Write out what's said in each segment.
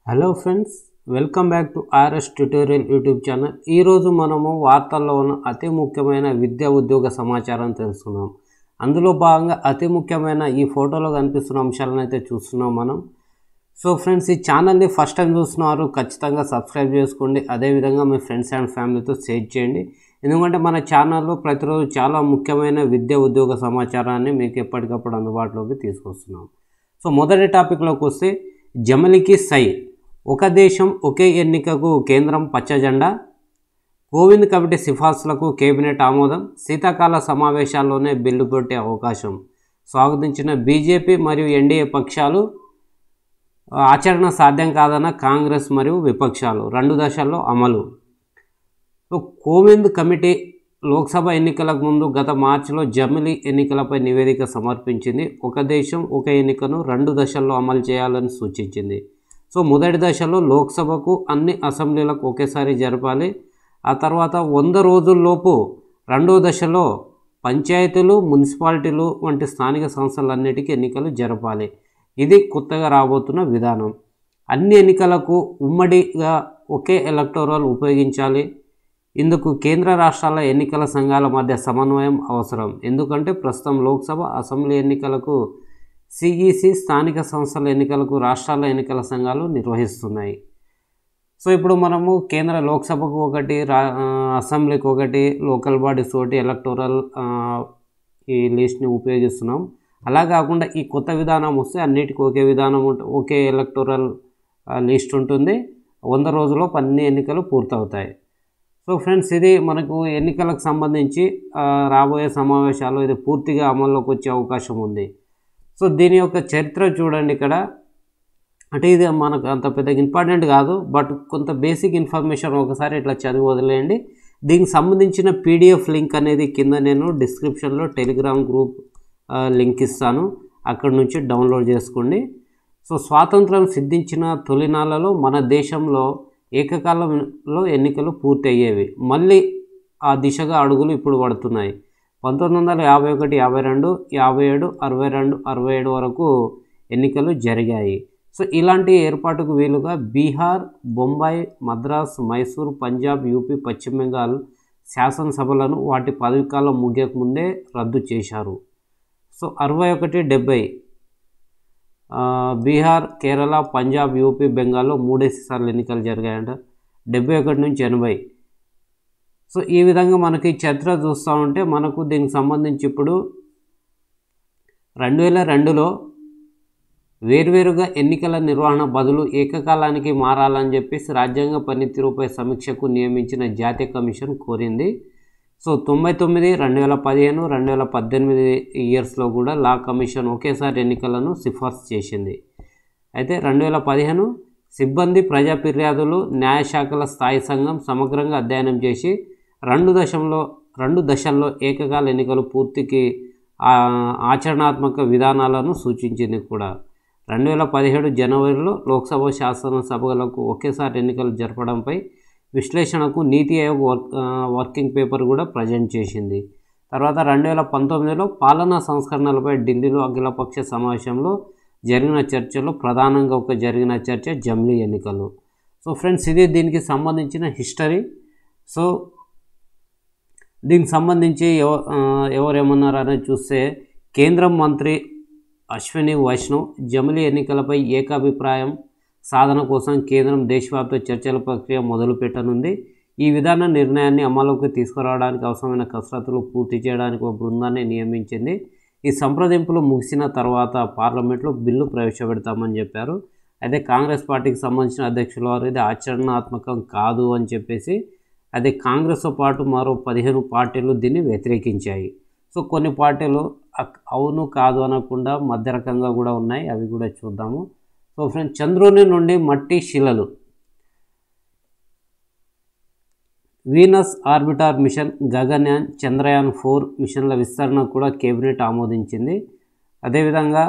Hello friends, welcome back to RS tutorial YouTube channel. ఈరోజు మనము వార్తల్లో ఉన్న అతి ముఖ్యమైన విద్యా ఉద్యోగ సమాచారం తెలుసుకుందాం. అందులో భాగంగా అతి ముఖ్యమైన ఈ ఫోటోలో కనిపిస్తున్న అంశాలను అయితే చూస్తున్నాం మనం. సో ఫ్రెండ్స్, ఈ ఛానల్ని ఫస్ట్ టైం చూస్తున్నారు, ఖచ్చితంగా సబ్స్క్రైబ్ చేసుకోండి. అదేవిధంగా మీ ఫ్రెండ్స్ అండ్ ఫ్యామిలీతో షేర్ చేయండి. ఎందుకంటే మన ఛానల్లో ప్రతిరోజు చాలా ముఖ్యమైన విద్యా ఉద్యోగ సమాచారాన్ని మీకు ఎప్పటికప్పుడు అందుబాటులోకి తీసుకొస్తున్నాం. సో మొదటి టాపిక్లోకి వస్తే, జమిలికి సై, ఒక దేశం ఒకే ఎన్నికకు కేంద్రం పచ్చజెండా, కోవింద్ కమిటీ సిఫార్సులకు కేబినెట్ ఆమోదం, శీతాకాల సమావేశాల్లోనే బిల్లు పెట్టే అవకాశం, స్వాగతించిన బీజేపీ మరియు ఎన్డీఏ పక్షాలు, ఆచరణ సాధ్యం కాదన్న కాంగ్రెస్ మరియు విపక్షాలు, 2 దశల్లో అమలు. కోవింద్ కమిటీ లోక్సభ ఎన్నికలకు ముందు గత మార్చిలో జమిలి ఎన్నికలపై నివేదిక సమర్పించింది. ఒక దేశం ఒక ఎన్నికను 2 దశల్లో అమలు చేయాలని సూచించింది. సో మొదటి దశలో లోక్సభకు అన్ని అసెంబ్లీలకు ఒకేసారి జరపాలి. ఆ తర్వాత 100 రోజుల్లోపు రెండో దశలో పంచాయతీలు, మున్సిపాలిటీలు వంటి స్థానిక సంస్థలన్నిటికీ ఎన్నికలు జరపాలి. ఇది కొత్తగా రాబోతున్న విధానం. అన్ని ఎన్నికలకు ఉమ్మడిగా ఒకే ఎలక్టోరల్ ఉపయోగించాలి. ఇందుకు కేంద్ర రాష్ట్రాల ఎన్నికల సంఘాల మధ్య సమన్వయం అవసరం. ఎందుకంటే ప్రస్తుతం లోక్సభ, అసెంబ్లీ ఎన్నికలకు సిఈసి, స్థానిక సంస్థల ఎన్నికలకు రాష్ట్రాల ఎన్నికల సంఘాలు నిర్వహిస్తున్నాయి. సో ఇప్పుడు మనము కేంద్ర లోక్సభకు ఒకటి, అసెంబ్లీకి ఒకటి, లోకల్ బాడీస్ ఒకటి ఎలక్టోరల్ ఈ లిస్ట్ని ఉపయోగిస్తున్నాం. అలా కాకుండా ఈ కొత్త విధానం వస్తే అన్నిటికీ ఒకే విధానం ఒకే ఎలక్టోరల్ లిస్ట్ ఉంటుంది. 100 రోజుల్లో అన్ని ఎన్నికలు పూర్తవుతాయి. సో ఫ్రెండ్స్, ఇది మనకు ఎన్నికలకు సంబంధించి రాబోయే సమావేశాలు ఇది పూర్తిగా అమల్లోకి వచ్చే అవకాశం ఉంది. సో దీని యొక్క చరిత్ర చూడండి ఇక్కడ. అంటే ఇది మనకు అంత పెద్ద ఇంపార్టెంట్ కాదు, బట్ కొంత బేసిక్ ఇన్ఫర్మేషన్ ఒకసారి ఇట్లా చదివి వదిలేయండి. దీనికి సంబంధించిన పీడిఎఫ్ లింక్ అనేది కింద నేను డిస్క్రిప్షన్లో టెలిగ్రామ్ గ్రూప్ లింక్ ఇస్తాను, అక్కడ నుంచి డౌన్లోడ్ చేసుకోండి. సో స్వాతంత్రం సిద్ధించిన తొలినాళ్లలో మన దేశంలో ఏకకాలంలో ఎన్నికలు పూర్తి అయ్యేవి. మళ్ళీ ఆ దిశగా అడుగులు ఇప్పుడు పడుతున్నాయి. 1951, 52, 57, 62, 67 వరకు ఎన్నికలు జరిగాయి. సో ఇలాంటి ఏర్పాటుకు వీలుగా బీహార్, బొంబాయి, మద్రాస్, మైసూర్, పంజాబ్, యూపీ, పశ్చిమ బెంగాల్ శాసనసభలను వాటి పదవీకాలం ముగియక ముందే రద్దు చేశారు. సో 61, 70 బీహార్, కేరళ, పంజాబ్, యూపీ, బెంగాల్లో 3 సార్లు ఎన్నికలు జరిగాయంట. 71 నుంచి 80. సో ఈ విధంగా మనకి చరిత్ర చూస్తూ ఉంటే మనకు దీనికి సంబంధించి ఇప్పుడు 2002లో వేర్వేరుగా ఎన్నికల నిర్వహణ బదులు ఏకకాలానికి మారాలని చెప్పేసి రాజ్యాంగ పనితీరుపై సమీక్షకు నియమించిన జాతీయ కమిషన్ కోరింది. సో 99, 2015, 2018 ఇయర్స్లో కూడా లా కమిషన్ ఒకేసారి ఎన్నికలను సిఫార్సు చేసింది. అయితే 2015 సిబ్బంది, ప్రజా ఫిర్యాదులు, న్యాయశాఖల స్థాయి సంఘం సమగ్రంగా అధ్యయనం చేసి 2 దశల్లో ఏకకాల ఎన్నికలు పూర్తికి ఆచరణాత్మక విధానాలను సూచించింది కూడా. 2017 జనవరిలో లోక్సభ, శాసనసభలకు ఒకేసారి ఎన్నికలు జరపడంపై విశ్లేషణకు నీతి ఆయోగ్ వర్కింగ్ పేపర్ కూడా ప్రజెంట్ చేసింది. తర్వాత 2019లో పాలనా సంస్కరణలపై ఢిల్లీలో అఖిలపక్ష సమావేశంలో జరిగిన చర్చలో ప్రధానంగా జరిగిన చర్చ జమిలి ఎన్నికలు. సో ఫ్రెండ్స్, ఇది దీనికి సంబంధించిన హిస్టరీ. సో దీనికి సంబంధించి ఎవరేమన్నారు అనేది చూస్తే, కేంద్ర మంత్రి అశ్విని వైష్ణవ్ జమిలి ఎన్నికలపై ఏకాభిప్రాయం సాధన కోసం కేంద్రం దేశవ్యాప్త చర్చల ప్రక్రియ మొదలుపెట్టనుంది. ఈ విధాన నిర్ణయాన్ని అమలులోకి తీసుకురావడానికి అవసరమైన కసరత్తులు పూర్తి చేయడానికి ఒక బృందాన్ని నియమించింది. ఈ సంప్రదింపులు ముగిసిన తర్వాత పార్లమెంట్లో బిల్లు ప్రవేశపెడతామని చెప్పారు. అయితే కాంగ్రెస్ పార్టీకి సంబంధించిన అధ్యక్షుల వారు ఇది ఆచరణాత్మకం కాదు అని చెప్పేసి, అదే కాంగ్రెస్తో పాటు మరో 15 పార్టీలు దీన్ని వ్యతిరేకించాయి. సో కొన్ని పార్టీలు అవును కాదు అనకుండా మధ్య రకంగా కూడా ఉన్నాయి, అవి కూడా చూద్దాము. సో ఫ్రెండ్స్, చంద్రుని నుండి మట్టి శిలలు, Venus orbiter mission, Gaganyaan, Chandrayaan 4 మిషన్ల విస్తరణ కూడా కేబినెట్ ఆమోదించింది. అదేవిధంగా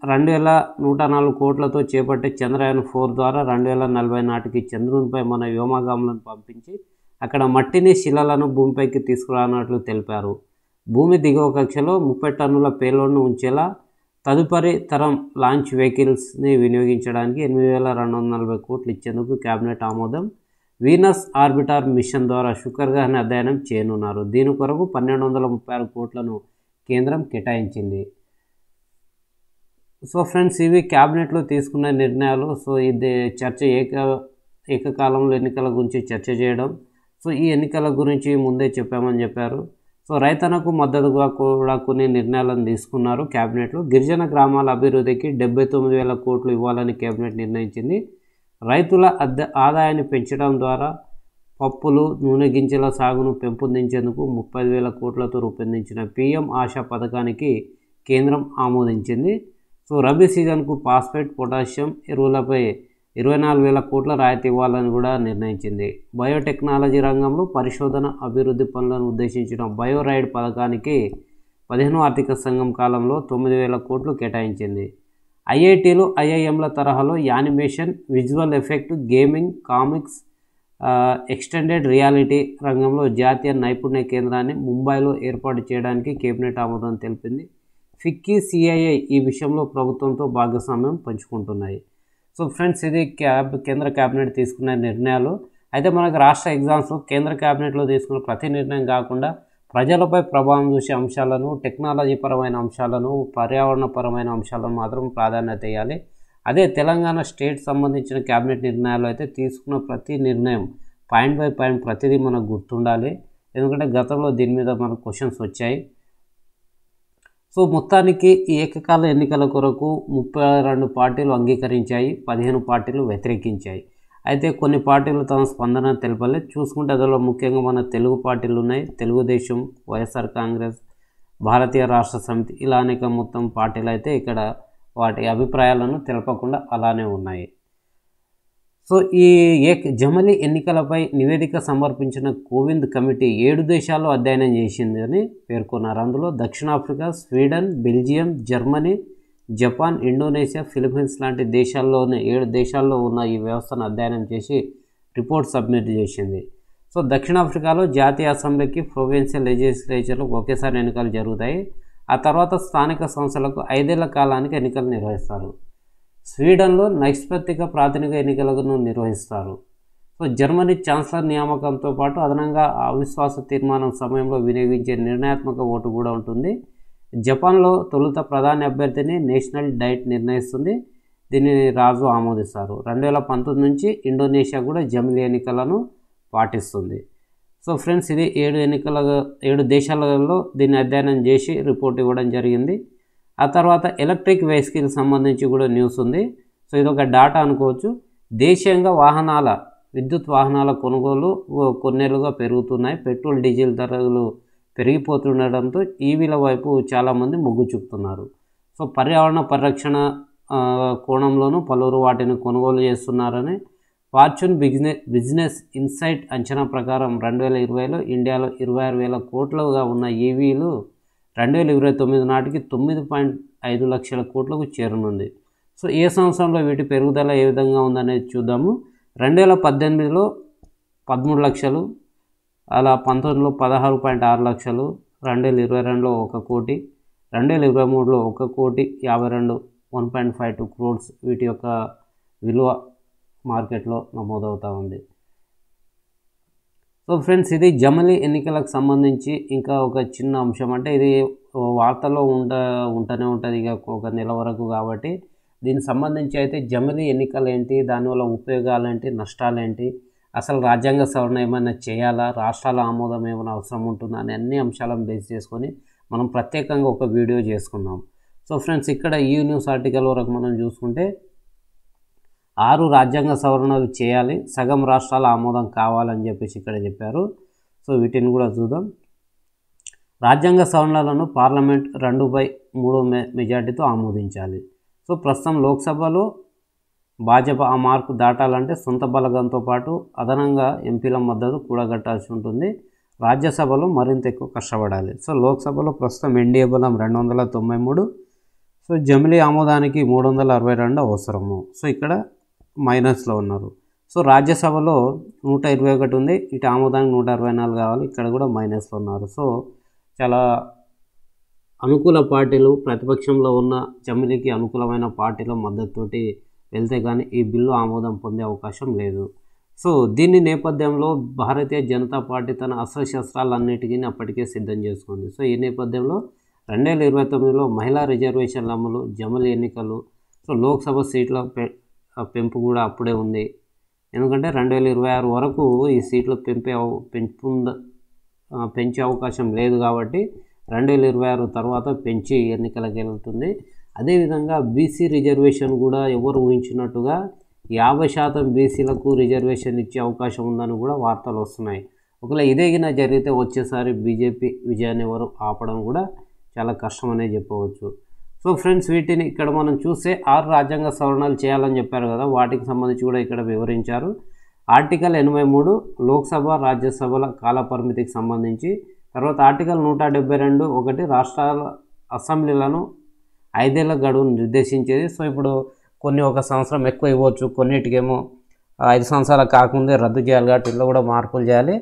2104 కోట్లతో చేపట్టే చంద్రయాన్ 4 ద్వారా 2040 నాటికి చంద్రునిపై మన వ్యోమగాములను పంపించి అక్కడ మట్టిని, శిలలను భూమిపైకి తీసుకురానట్లు తెలిపారు. భూమి దిగువ కక్షలో 30 టన్నుల పేలోడ్ను ఉంచేలా తదుపరి తరం లాంచ్ వెహికల్స్ని వినియోగించడానికి 8,240 కోట్లు ఇచ్చేందుకు కేబినెట్ ఆమోదం. వీనస్ ఆర్బిటర్ మిషన్ ద్వారా శుక్రగ్రహాన్ని అధ్యయనం చేయనున్నారు. దీని కొరకు 1,236 కోట్లను కేంద్రం కేటాయించింది. సో ఫ్రెండ్స్, ఇవి క్యాబినెట్లో తీసుకున్న నిర్ణయాలు. సో ఇది చర్చ ఏకకాలంలో ఎన్నికల గురించి చర్చ చేయడం. సో ఈ ఎన్నికల గురించి ముందే చెప్పామని చెప్పారు. సో రైతన్నకు మద్దతుగా కూడా కొన్ని నిర్ణయాలను తీసుకున్నారు క్యాబినెట్లో. గిరిజన గ్రామాల అభివృద్ధికి 79,000 కోట్లు ఇవ్వాలని కేబినెట్ నిర్ణయించింది. రైతుల ఆదాయాన్ని పెంచడం ద్వారా పప్పులు, నూనె గింజల సాగును పెంపొందించేందుకు 30,000 కోట్లతో రూపొందించిన పీఎం ఆశా పథకానికి కేంద్రం ఆమోదించింది. సో రబీ సీజన్కు ఫాస్ఫేట్, పొటాషియం ఎరువులపై 24,000 కోట్ల రాయితీ ఇవ్వాలని కూడా నిర్ణయించింది. బయోటెక్నాలజీ రంగంలో పరిశోధన అభివృద్ధి పనులను ఉద్దేశించిన బయోరైడ్ పథకానికి 15వ ఆర్థిక సంఘం కాలంలో 9,000 కోట్లు కేటాయించింది. ఐఐటీలు, ఐఐఎంల తరహాలో animation, visual effect, gaming, comics, extended reality రంగంలో జాతీయ నైపుణ్య కేంద్రాన్ని ముంబైలో ఏర్పాటు చేయడానికి కేబినెట్ ఆమోదం తెలిపింది. ఫిక్కీ, సిఐఐ ఈ విషయంలో ప్రభుత్వంతో భాగస్వామ్యం పంచుకుంటున్నాయి. సో ఫ్రెండ్స్, ఇది కేంద్ర క్యాబినెట్ తీసుకున్న నిర్ణయాలు. అయితే మనకు రాష్ట్ర ఎగ్జామ్స్లో కేంద్ర క్యాబినెట్లో తీసుకున్న ప్రతి నిర్ణయం కాకుండా ప్రజలపై ప్రభావం చూసే అంశాలను, టెక్నాలజీ పరమైన అంశాలను, పర్యావరణపరమైన అంశాలను మాత్రం ప్రాధాన్యత ఇవ్వాలి. అదే తెలంగాణ స్టేట్ సంబంధించిన క్యాబినెట్ నిర్ణయాలు అయితే తీసుకున్న ప్రతి నిర్ణయం పాయింట్ బై పాయింట్ ప్రతిదీ మనకు గుర్తుండాలి. ఎందుకంటే గతంలో దీని మీద మనకు క్వశ్చన్స్ వచ్చాయి. సో మొత్తానికి ఈ ఏకకాల ఎన్నికల కొరకు 32 పార్టీలు అంగీకరించాయి, 15 పార్టీలు వ్యతిరేకించాయి. అయితే కొన్ని పార్టీలు తమ స్పందన తెలపలేదు. చూసుకుంటే అందులో ముఖ్యంగా మన తెలుగు పార్టీలు ఉన్నాయి. తెలుగుదేశం, వైఎస్ఆర్ కాంగ్రెస్, భారతీయ రాష్ట్ర సమితి, ఇలా అనేక మొత్తం పార్టీలు అయితే ఇక్కడ వాటి అభిప్రాయాలను తెలపకుండా అలానే ఉన్నాయి. సో ఈ జమిలీ ఎన్నికలపై నివేదిక సమర్పించిన కోవింద్ కమిటీ 7 దేశాల్లో అధ్యయనం చేసిందని పేర్కొన్నారు. అందులో దక్షిణాఫ్రికా, Sweden, Belgium, Germany, Japan, Indonesia, Philippines లాంటి 7 దేశాల్లో ఉన్న ఈ వ్యవస్థను అధ్యయనం చేసి రిపోర్ట్ సబ్మిట్ చేసింది. సో దక్షిణాఫ్రికాలో జాతీయ అసెంబ్లీకి, ప్రొవిన్షియల్ లెజిస్లేచర్లకు ఒకేసారి ఎన్నికలు జరుగుతాయి. ఆ తర్వాత స్థానిక సంస్థలకు 5 ఏళ్ల కాలానికి ఎన్నికలు నిర్వహిస్తారు. స్వీడన్లో నైష్పత్తిక ప్రాతినిధ్య ఎన్నికలను నిర్వహిస్తారు. సో జర్మనీ ఛాన్సలర్ నియామకంతో పాటు అదనంగా అవిశ్వాస తీర్మానం సమయంలో వినియోగించే నిర్ణయాత్మక ఓటు కూడా ఉంటుంది. జపాన్లో తొలుత ప్రధాని అభ్యర్థిని నేషనల్ డైట్ నిర్ణయిస్తుంది. దీనిని రాజు ఆమోదిస్తారు. 2019 నుంచి ఇండోనేషియా కూడా జమిలీ ఎన్నికలను పాటిస్తుంది. సో ఫ్రెండ్స్, ఇది 7 దేశాలలో దీన్ని అధ్యయనం చేసి రిపోర్ట్ ఇవ్వడం జరిగింది. ఆ తర్వాత ఎలక్ట్రిక్ వెహికల్ సంబంధించి కూడా న్యూస్ ఉంది. సో ఇదొక డాటా అనుకోవచ్చు. దేశీయంగా విద్యుత్ వాహనాల కొనుగోలు కొన్నేళ్లుగా పెరుగుతున్నాయి. పెట్రోల్, డీజిల్ ధరలు పెరిగిపోతుండడంతో ఈవీల వైపు చాలామంది మొగ్గు చూపుతున్నారు. సో పర్యావరణ పరిరక్షణ కోణంలోనూ పలువురు వాటిని కొనుగోలు చేస్తున్నారని ఫార్చ్యూన్ బిజినెస్ ఇన్సైట్ అంచనా ప్రకారం 2020లో ఇండియాలో 26,000 కోట్లుగా ఉన్న ఈవీలు 2029 నాటికి 9.5 లక్షల కోట్లకు చేరనుంది. సో ఏ సంవత్సరంలో వీటి పెరుగుదల ఏ విధంగా ఉందనేది చూద్దాము. 2018లో 13 లక్షలు, అలా 19లో 16.6 లక్షలు, 2022లో 1 కోటి, 2023లో 1,52,1.52 crores వీటి యొక్క విలువ మార్కెట్లో నమోదవుతూ ఉంది. సో ఫ్రెండ్స్, ఇది జమిలీ ఎన్నికలకు సంబంధించి ఇంకా ఒక చిన్న అంశం. అంటే ఇది వార్తల్లో ఉంటూనే ఉంటుంది ఇక ఒక నెల వరకు. కాబట్టి దీనికి సంబంధించి అయితే జమిలీ ఎన్నికలు ఏంటి, దానివల్ల ఉపయోగాలు ఏంటి, నష్టాలు ఏంటి, అసలు రాజ్యాంగ సవరణ ఏమైనా చేయాలా, రాష్ట్రాల ఆమోదం ఏమైనా అవసరం ఉంటుందా అని అన్ని అంశాలను బేస్ చేసుకొని మనం ప్రత్యేకంగా ఒక వీడియో చేసుకున్నాం. సో ఫ్రెండ్స్, ఇక్కడ ఈ న్యూస్ ఆర్టికల్ వరకు మనం చూసుకుంటే 6 రాజ్యాంగ సవరణలు చేయాలి, సగం రాష్ట్రాల ఆమోదం కావాలని చెప్పేసి ఇక్కడ చెప్పారు. సో వీటిని కూడా చూద్దాం. రాజ్యాంగ సవరణలను పార్లమెంట్ 2/3 మెజార్టీతో ఆమోదించాలి. సో ప్రస్తుతం లోక్సభలో భాజపా ఆ మార్కు దాటాలంటే సొంత బలగంతో పాటు అదనంగా ఎంపీల మద్దతు కూడగట్టాల్సి ఉంటుంది. రాజ్యసభలో మరింత ఎక్కువ కష్టపడాలి. సో లోక్సభలో ప్రస్తుతం ఎన్డీఏ బలం 293. సో జమిలీ ఆమోదానికి 362 అవసరము. సో ఇక్కడ మైనస్లో ఉన్నారు. సో రాజ్యసభలో 121 ఉంది, ఇటు ఆమోదానికి 164 కావాలి, ఇక్కడ కూడా మైనస్లో ఉన్నారు. సో చాలా అనుకూల పార్టీలు ప్రతిపక్షంలో ఉన్న జమిలీకి అనుకూలమైన పార్టీల మద్దతుతోటి వెళ్తే కానీ ఈ బిల్లు ఆమోదం పొందే అవకాశం లేదు. సో దీని నేపథ్యంలో భారతీయ జనతా పార్టీ తన అస్త్రశస్త్రాలన్నిటికీ అప్పటికే సిద్ధం చేసుకుంది. సో ఈ నేపథ్యంలో 2029లో మహిళా రిజర్వేషన్ల అమలు, జమిలీ ఎన్నికలు, సో లోక్సభ సీట్ల పెంపు కూడా అప్పుడే ఉంది. ఎందుకంటే 2026 వరకు ఈ సీట్లు పెంచే అవకాశం లేదు కాబట్టి 2026 తర్వాత పెంచి ఎన్నికలకు వెళ్తుంది. అదేవిధంగా బీసీ రిజర్వేషన్ కూడా ఎవరు ఊహించినట్టుగా 50% బీసీలకు రిజర్వేషన్ ఇచ్చే అవకాశం ఉందని కూడా వార్తలు వస్తున్నాయి. ఒకవేళ ఇదేగినా జరిగితే వచ్చేసారి బీజేపీ విజయాన్ని ఎవరు ఆపడం కూడా చాలా కష్టమనే చెప్పవచ్చు. సో ఫ్రెండ్స్, వీటిని ఇక్కడ మనం చూస్తే 6 రాజ్యాంగ సవరణలు చేయాలని చెప్పారు కదా, వాటికి సంబంధించి కూడా ఇక్కడ వివరించారు. ఆర్టికల్ 83 లోక్సభ రాజ్యసభల కాల పరిమితికి సంబంధించి, తర్వాత ఆర్టికల్ 172 ఒకటి రాష్ట్రాల అసెంబ్లీలను 5 ఏళ్ల గడువును నిర్దేశించేది. సో ఇప్పుడు కొన్ని 1 సంవత్సరం ఎక్కువ ఇవ్వచ్చు, కొన్నిటికేమో 5 సంవత్సరాలు కాకముందే రద్దు చేయాలి కాబట్టి ఇందులో కూడా మార్పులు చేయాలి.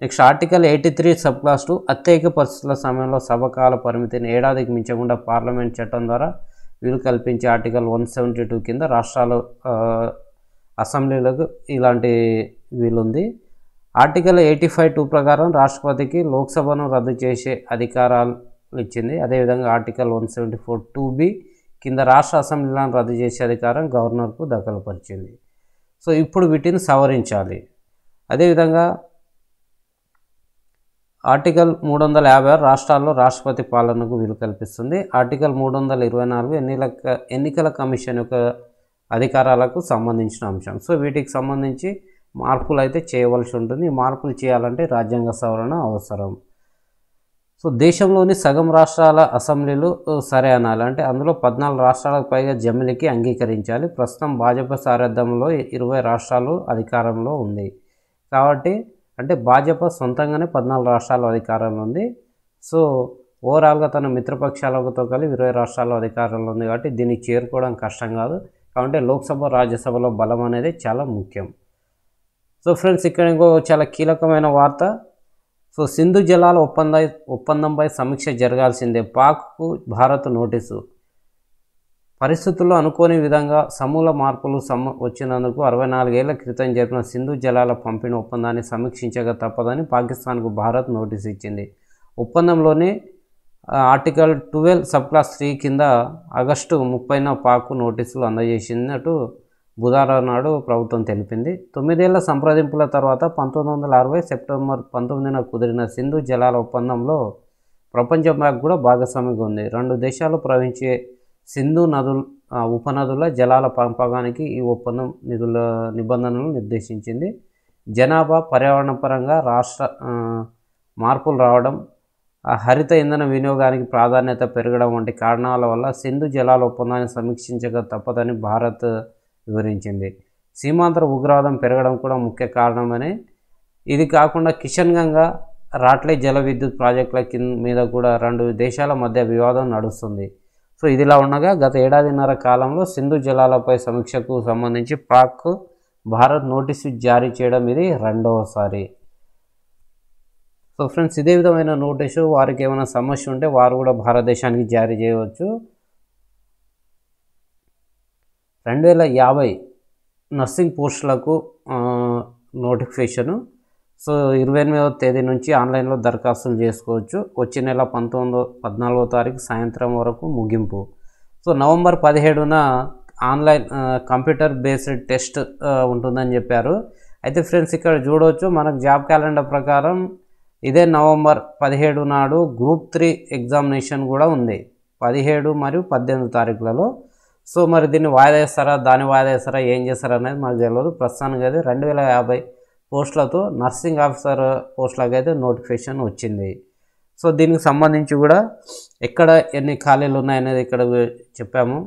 నెక్స్ట్ ఆర్టికల్ 83 సబ్ క్లాస్ 2 అత్యధిక పరిస్థితుల సమయంలో సభకాల పరిమితిని ఏడాదికి మించకుండా పార్లమెంట్ చట్టం ద్వారా వీలు కల్పించే ఆర్టికల్ 172 కింద రాష్ట్రాలు అసెంబ్లీలకు ఇలాంటి వీలుంది. ఆర్టికల్ 85(2) ప్రకారం రాష్ట్రపతికి లోక్సభను రద్దు చేసే అధికారాలు ఇచ్చింది. అదేవిధంగా ఆర్టికల్ 174(2)(b) కింద రాష్ట్ర అసెంబ్లీలను రద్దు చేసే అధికారం గవర్నర్కు దఖలుపరిచింది. సో ఇప్పుడు వీటిని సవరించాలి. అదేవిధంగా ఆర్టికల్ 356 రాష్ట్రాల్లో రాష్ట్రపతి పాలనకు వీలు కల్పిస్తుంది. ఆర్టికల్ 324 ఎన్నికల కమిషన్ యొక్క అధికారాలకు సంబంధించిన అంశం. సో వీటికి సంబంధించి మార్పులు అయితే చేయవలసి ఉంటుంది. ఈ మార్పులు చేయాలంటే రాజ్యాంగ సవరణ అవసరం. సో దేశంలోని సగం రాష్ట్రాల అసెంబ్లీలు సరే అనాలి, అంటే అందులో 14 రాష్ట్రాలకు పైగా జమిలీకి అంగీకరించాలి. ప్రస్తుతం భాజపా సారథ్యంలో 20 రాష్ట్రాలు అధికారంలో ఉంది కాబట్టి, అంటే భాజపా సొంతంగానే 14 రాష్ట్రాలు అధికారంలో ఉంది. సో ఓవరాల్గా తన మిత్రపక్షాలతో కలిపి 20 రాష్ట్రాల్లో అధికారంలో ఉంది కాబట్టి దీన్ని చేరుకోవడం కష్టం కాదు. కాబట్టి లోక్సభ రాజ్యసభలో బలం అనేది చాలా ముఖ్యం. సో ఫ్రెండ్స్, ఇక్కడ ఇంకో చాలా కీలకమైన వార్త. సో సింధు జలాల ఒప్పందంపై సమీక్ష జరగాల్సిందే, పాక్కు భారత్ నోటీసు. పరిస్థితుల్లో అనుకోని విధంగా సమూల మార్పులు వచ్చినందుకు 64 ఏళ్ల క్రితం జరిపిన సింధు జలాల పంపిణీ ఒప్పందాన్ని సమీక్షించక తప్పదని పాకిస్తాన్కు భారత్ నోటీసు ఇచ్చింది. ఒప్పందంలోని ఆర్టికల్ 12 సబ్ క్లాస్ 3 కింద ఆగస్టు 30న పాక్కు నోటీసులు అందజేసినట్టు బుధవారం నాడు ప్రభుత్వం తెలిపింది. 9 ఏళ్ల సంప్రదింపుల తర్వాత 1960 సెప్టెంబర్ 19న కుదిరిన సింధు జలాల ఒప్పందంలో ప్రపంచ బ్యాంక్ కూడా భాగస్వామిగా ఉంది. 2 దేశాలు ప్రవహించే సింధు ఉపనదుల జలాల పంపకానికి ఈ ఒప్పందం నిబంధనలు నిర్దేశించింది. జనాభా, పర్యావరణ పరంగా రాష్ట్ర మార్పులు రావడం, హరిత ఇంధన వినియోగానికి ప్రాధాన్యత పెరగడం వంటి కారణాల వల్ల సింధు జలాల ఒప్పందాన్ని సమీక్షించక తప్పదని భారత్ వివరించింది. సీమాంతర ఉగ్రవాదం పెరగడం కూడా ముఖ్య కారణమని, ఇది కాకుండా కిషన్ గంగా, రాట్లే జల విద్యుత్ ప్రాజెక్టుల మీద కూడా 2 దేశాల మధ్య వివాదం నడుస్తుంది. సో ఇదిలా ఉండగా గత ఏడాదిన్నర కాలంలో సింధు జలాలపై సమీక్షకు సంబంధించి పాక్ భారత్ నోటీసు జారీ చేయడం ఇది 2వసారి. సో ఫ్రెండ్స్, ఇదే విధమైన నోటీసు వారికి ఏమైనా సమస్య ఉంటే వారు కూడా భారతదేశానికి జారీ చేయవచ్చు. 2050 నర్సింగ్ పోస్టులకు నోటిఫికేషను. సో 28వ తేదీ నుంచి ఆన్లైన్లో దరఖాస్తులు చేసుకోవచ్చు. వచ్చే నెల 14వ తారీఖు సాయంత్రం వరకు ముగింపు. సో నవంబర్ 17న ఆన్లైన్ కంప్యూటర్ బేస్డ్ టెస్ట్ ఉంటుందని చెప్పారు. అయితే ఫ్రెండ్స్, ఇక్కడ చూడవచ్చు మనకు జాబ్ క్యాలెండర్ ప్రకారం ఇదే నవంబర్ 17 నాడు గ్రూప్ 3 ఎగ్జామినేషన్ కూడా ఉంది, 17 మరియు 18 తారీఖులలో. సో మరి దీన్ని వాయిదా వేస్తారా, దాన్ని వాయిదా వేస్తారా, ఏం చేస్తారా అనేది మనకు తెలియదు. ప్రస్తుతానికి అయితే 2050 పోస్టులతో నర్సింగ్ ఆఫీసర్ పోస్టులకు అయితే నోటిఫికేషన్ వచ్చింది. సో దీనికి సంబంధించి కూడా ఎక్కడ ఎన్ని ఖాళీలు ఉన్నాయనేది ఇక్కడ చెప్పాము.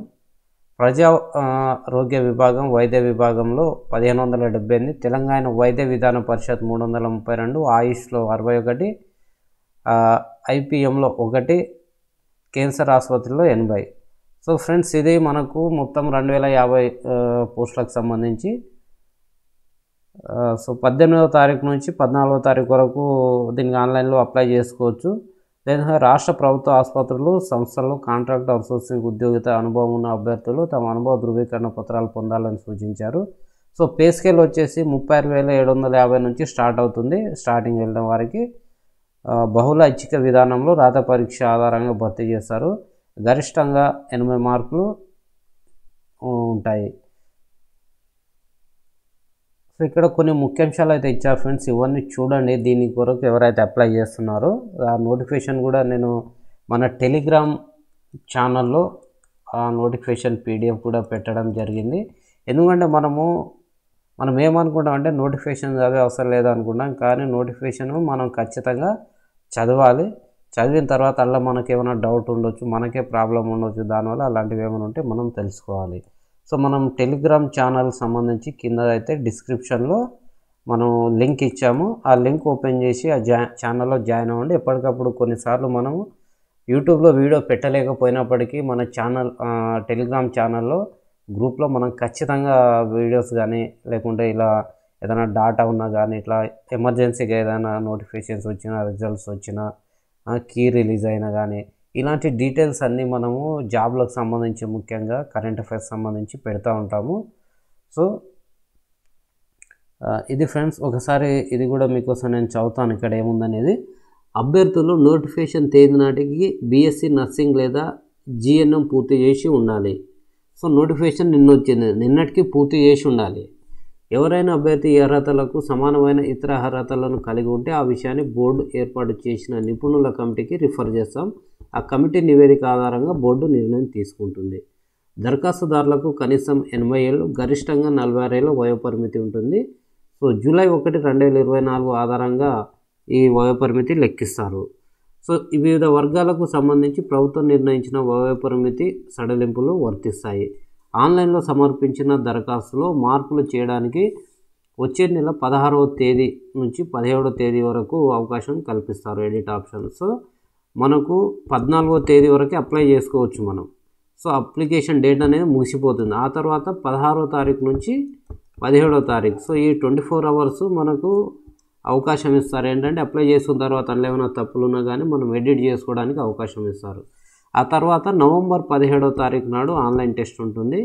ప్రజా ఆరోగ్య విభాగం, వైద్య విభాగంలో 1578, తెలంగాణ వైద్య విధాన పరిషత్ 332, ఆయుష్లో 61, ఐపీఎంలో 1, క్యాన్సర్ ఆసుపత్రిలో 80. సో ఫ్రెండ్స్, ఇది మనకు మొత్తం 2050 పోస్టులకు సంబంధించి. సో 18వ తారీఖు నుంచి 14వ తారీఖు వరకు దీనికి ఆన్లైన్లో అప్లై చేసుకోవచ్చు. లేదా రాష్ట్ర ప్రభుత్వ ఆసుపత్రులు సంస్థల్లో కాంట్రాక్ట్ అవుట్సోర్సింగ్ ఉద్యోగిత అనుభవం ఉన్న అభ్యర్థులు తమ అనుభవ ధృవీకరణ పత్రాలు పొందాలని సూచించారు. సో పే స్కేల్ వచ్చేసి 36,750 నుంచి స్టార్ట్ అవుతుంది. స్టార్టింగ్ వెళ్ళిన వారికి బహుళ ఐచ్ఛిక విధానంలో రాత పరీక్ష ఆధారంగా భర్తీ చేస్తారు. గరిష్టంగా 80 మార్కులు ఉంటాయి. సో ఇక్కడ కొన్ని ముఖ్యాంశాలు అయితే ఇచ్చారు ఫ్రెండ్స్, ఇవన్నీ చూడండి. దీని కొరకు ఎవరైతే అప్లై చేస్తున్నారో ఆ నోటిఫికేషన్ కూడా నేను మన టెలిగ్రామ్ ఛానల్లో ఆ నోటిఫికేషన్ PDF కూడా పెట్టడం జరిగింది. ఎందుకంటే మనం ఏమనుకుంటాం అంటే నోటిఫికేషన్ చదివే అవసరం లేదనుకుంటాం, కానీ నోటిఫికేషన్ మనం ఖచ్చితంగా చదవాలి. చదివిన తర్వాత అలా మనకి ఏమైనా డౌట్ ఉండొచ్చు, మనకే ప్రాబ్లం ఉండొచ్చు, దానివల్ల అలాంటివి ఏమైనా ఉంటే మనం తెలుసుకోవాలి. సో మనం టెలిగ్రామ్ ఛానల్ సంబంధించి కింద అయితే డిస్క్రిప్షన్లో మనం లింక్ ఇచ్చాము. ఆ లింక్ ఓపెన్ చేసి ఆ ఛానల్లో జాయిన్ అవ్వండి. ఎప్పటికప్పుడు కొన్నిసార్లు మనము యూట్యూబ్లో వీడియో పెట్టలేకపోయినప్పటికీ మన టెలిగ్రామ్ ఛానల్లో గ్రూప్లో మనం ఖచ్చితంగా వీడియోస్ కానీ లేకుంటే ఇలా ఏదైనా డాటా ఉన్నా కానీ ఇట్లా ఎమర్జెన్సీగా ఏదైనా నోటిఫికేషన్స్ వచ్చినా, రిజల్ట్స్ వచ్చినా, కీ రిలీజ్ అయినా కానీ ఇలాంటి డీటెయిల్స్ అన్నీ మనము జాబ్లకు సంబంధించి ముఖ్యంగా కరెంట్ అఫైర్స్ సంబంధించి పెడతా ఉంటాము. సో ఇది ఫ్రెండ్స్, ఒకసారి ఇది కూడా మీకోసం నేను చదువుతాను ఇక్కడ ఏముందనేది. అభ్యర్థులు నోటిఫికేషన్ తేదీ నాటికి BSc నర్సింగ్ లేదా GNM పూర్తి చేసి ఉండాలి. సో నోటిఫికేషన్ నిన్నటికి పూర్తి చేసి ఉండాలి. ఎవరైనా అభ్యర్థి ఈ అర్హతలకు సమానమైన ఇతర అర్హతలను కలిగి ఉంటే ఆ విషయాన్ని బోర్డు ఏర్పాటు చేసిన నిపుణుల కమిటీకి రిఫర్ చేస్తాం. ఆ కమిటీ నివేదిక ఆధారంగా బోర్డు నిర్ణయం తీసుకుంటుంది. దరఖాస్తుదారులకు కనీసం 80 ఏళ్ళు, గరిష్టంగా 46 ఏళ్ళ వయోపరిమితి ఉంటుంది. సో జూలై 1, 2024 ఆధారంగా ఈ వయోపరిమితి లెక్కిస్తారు. సో వివిధ వర్గాలకు సంబంధించి ప్రభుత్వం నిర్ణయించిన వయోపరిమితి సడలింపులు వర్తిస్తాయి. ఆన్లైన్లో సమర్పించిన దరఖాస్తులో మార్పులు చేయడానికి వచ్చే నెల 16వ తేదీ నుంచి 17వ తేదీ వరకు అవకాశం కల్పిస్తారు ఎడిట్ ఆప్షన్. సో మనకు 14వ తేదీ వరకు అప్లై చేసుకోవచ్చు మనం. సో అప్లికేషన్ డేట్ అనేది ముగిసిపోతుంది. ఆ తర్వాత 16వ తారీఖు నుంచి 17వ తారీఖు, సో ఈ 24 అవర్స్ మనకు అవకాశం ఇస్తారు. ఏంటంటే అప్లై చేసుకున్న తర్వాత అందులో ఏమైనా తప్పులు ఉన్నా కానీ మనం ఎడిట్ చేసుకోవడానికి అవకాశం ఇస్తారు. ఆ తర్వాత నవంబర్ 17వ తారీఖు నాడు ఆన్లైన్ టెస్ట్ ఉంటుంది.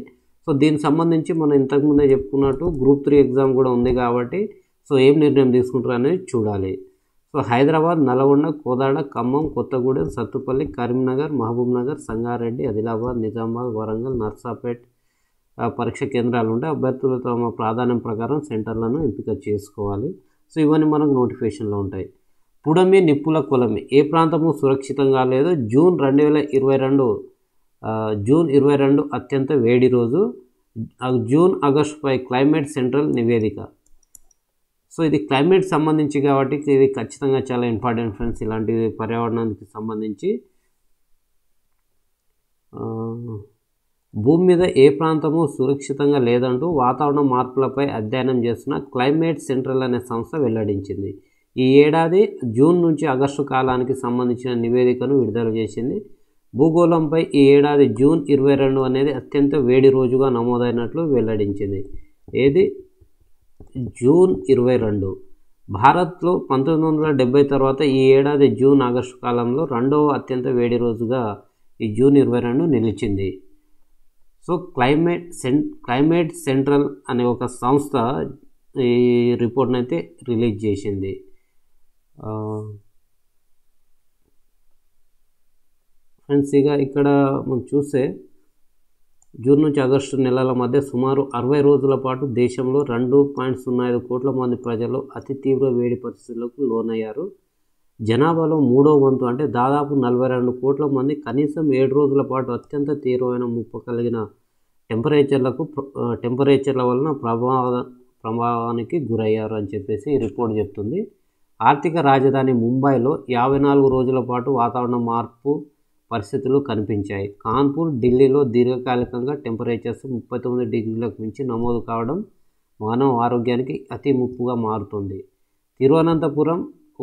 సో దీనికి సంబంధించి మనం ఇంతకుముందే చెప్పుకున్నట్టు గ్రూప్ 3 ఎగ్జామ్ కూడా ఉంది కాబట్టి సో ఏం నిర్ణయం తీసుకుంటారు అనేది చూడాలి. సో హైదరాబాద్, నల్గొండ, కోదాడ, ఖమ్మం, కొత్తగూడెం, సత్తుపల్లి, కరీంనగర్, మహబూబ్ నగర్, సంగారెడ్డి, ఆదిలాబాద్, నిజామాబాద్, వరంగల్, నర్సాపేట్ పరీక్ష కేంద్రాలు ఉంటాయి. అభ్యర్థులు తమ ప్రాధాన్యం ప్రకారం సెంటర్లను ఎంపిక చేసుకోవాలి. సో ఇవన్నీ మనకు నోటిఫికేషన్లో ఉంటాయి. పుడమి, నిప్పుల కొలమి ఏ ప్రాంతము సురక్షితంగా లేదు. జూన్ 22 అత్యంత వేడి రోజు. జూన్, ఆగస్టుపై క్లైమేట్ సెంట్రల్ నివేదిక. సో ఇది క్లైమేట్ సంబంధించి కాబట్టి ఇది ఖచ్చితంగా చాలా ఇంపార్టెంట్ ఫ్రెండ్స్. ఇలాంటి పర్యావరణానికి సంబంధించి భూమి మీద ఏ ప్రాంతము సురక్షితంగా లేదంటూ వాతావరణ మార్పులపై అధ్యయనం చేస్తున్న క్లైమేట్ సెంట్రల్ అనే సంస్థ వెల్లడించింది. ఈ ఏడాది జూన్ నుంచి ఆగస్టు కాలానికి సంబంధించిన నివేదికను విడుదల చేసింది. భూగోళంపై ఈ ఏడాది జూన్ 22 అనేది అత్యంత వేడి రోజుగా నమోదైనట్లు వెల్లడించింది. ఏది జూన్ 22. భారత్లో 1970 తర్వాత ఈ ఏడాది జూన్, ఆగస్టు కాలంలో రెండవ అత్యంత వేడి రోజుగా ఈ జూన్ 22 నిలిచింది. సో క్లైమేట్ సెంట్రల్ అనే ఒక సంస్థ ఈ రిపోర్ట్ని అయితే రిలీజ్ చేసింది. ఫ్రెండ్స్ ఇక ఇక్కడ మనం చూస్తే జూన్ నుంచి ఆగస్టు నెలల మధ్య సుమారు 60 రోజుల పాటు దేశంలో 2.05 కోట్ల మంది ప్రజలు అతి తీవ్ర వేడి పరిస్థితులకు లోనయ్యారు. జనాభాలో 3వ వంతు అంటే దాదాపు 42 కోట్ల మంది కనీసం 7 రోజుల పాటు అత్యంత తీవ్రమైన ముప్పు కలిగిన టెంపరేచర్ల వలన ప్రభావానికి గురయ్యారు అని చెప్పేసి ఈ రిపోర్ట్ చెప్తుంది. ఆర్థిక రాజధాని ముంబైలో 54 రోజుల పాటు వాతావరణ మార్పు పరిస్థితులు కనిపించాయి. కాన్పూర్, ఢిల్లీలో దీర్ఘకాలికంగా టెంపరేచర్స్ 39 డిగ్రీలకు మించి నమోదు కావడం మానవ ఆరోగ్యానికి అతి ముప్పుగా మారుతుంది. తిరువనంతపురం,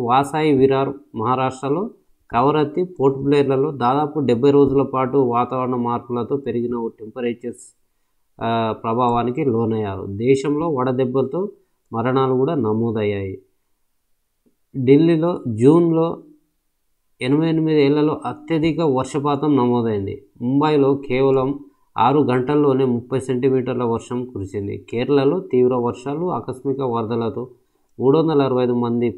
వాసాయి విరార్ మహారాష్ట్రలో, కవరత్తి, పోర్ట్ బ్లేర్లలో దాదాపు 70 రోజుల పాటు వాతావరణ మార్పులతో పెరిగిన టెంపరేచర్స్ ప్రభావానికి లోనయ్యారు. దేశంలో వడదెబ్బలతో మరణాలు కూడా నమోదయ్యాయి. ఢిల్లీలో జూన్లో 88 ఏళ్లలో అత్యధిక వర్షపాతం నమోదైంది. ముంబైలో కేవలం 6 గంటల్లోనే 30 సెంటీమీటర్ల వర్షం కురిసింది. కేరళలో తీవ్ర వర్షాలు, ఆకస్మిక వరదలతో 365 మంది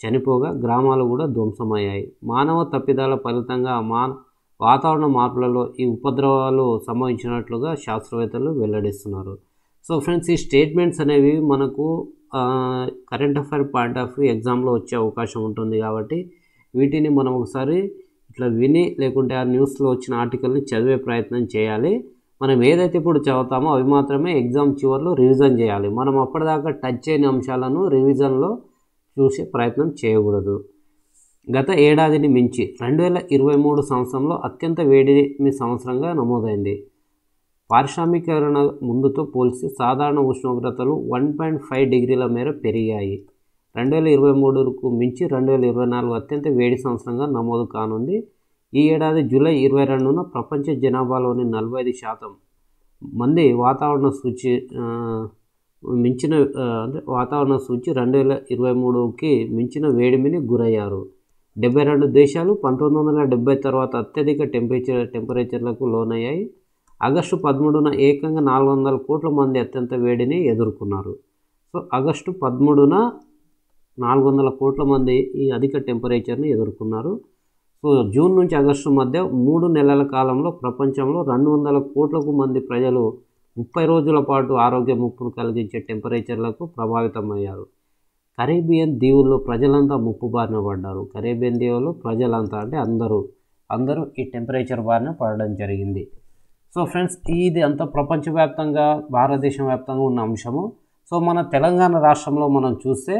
చనిపోగా గ్రామాలు కూడా ధ్వంసమయ్యాయి. మానవ తప్పిదాల ఫలితంగా వాతావరణ మార్పులలో ఈ ఉపద్రవాలు సంభవించినట్లుగా శాస్త్రవేత్తలు వెల్లడిస్తున్నారు. సో ఫ్రెండ్స్, ఈ స్టేట్మెంట్స్ అనేవి మనకు current affair point of view ఎగ్జామ్లో వచ్చే అవకాశం ఉంటుంది. కాబట్టి వీటిని మనం ఒకసారి ఇట్లా విని లేకుంటే ఆ న్యూస్లో వచ్చిన ఆర్టికల్ని చదివే ప్రయత్నం చేయాలి. మనం ఏదైతే ఇప్పుడు చదువుతామో అవి మాత్రమే ఎగ్జామ్ చివరిలో రివిజన్ చేయాలి. మనం అప్పటిదాకా టచ్ చేయని అంశాలను రివిజన్లో చూసే ప్రయత్నం చేయకూడదు. గత ఏడాదిని మించి 2023 సంవత్సరంలో అత్యంత వేడిమి సంవత్సరంగా నమోదైంది. పారిశ్రామికీకరణ ముందుతో పోలిస్తే సాధారణ ఉష్ణోగ్రతలు 1.5 డిగ్రీల మేర పెరిగాయి. 2023కు మించి 2024 అత్యంత వేడి సంవత్సరంగా నమోదు కానుంది. ఈ ఏడాది జూలై 22న ప్రపంచ జనాభాలోని 45% మంది వాతావరణ సూచి మించిన వాతావరణ సూచి 2023కి మించిన వేడిమిని గురయ్యారు. 72 దేశాలు 1970 తర్వాత అత్యధిక టెంపరేచర్లకు లోనయ్యాయి. ఆగస్టు 13న ఏకంగా 400 కోట్ల మంది అత్యంత వేడిని ఎదుర్కొన్నారు. సో ఆగస్టు 13న 400 కోట్ల మంది ఈ అధిక టెంపరేచర్ని ఎదుర్కొన్నారు. సో జూన్ నుంచి ఆగస్టు మధ్య 3 నెలల కాలంలో ప్రపంచంలో 200 కోట్లకు మంది ప్రజలు 30 రోజుల పాటు ఆరోగ్య ముప్పును కలిగించే టెంపరేచర్లకు ప్రభావితమయ్యారు. కరేబియన్ దీవుల్లో ప్రజలంతా ముప్పు బారిన పడ్డారు. కరేబియన్ దీవుల్లో ప్రజలంతా అంటే అందరూ ఈ టెంపరేచర్ బారిన పడడం జరిగింది. సో ఫ్రెండ్స్, ఇది అంతా ప్రపంచవ్యాప్తంగా భారతదేశం వ్యాప్తంగా ఉన్న అంశము. సో మన తెలంగాణ రాష్ట్రంలో మనం చూస్తే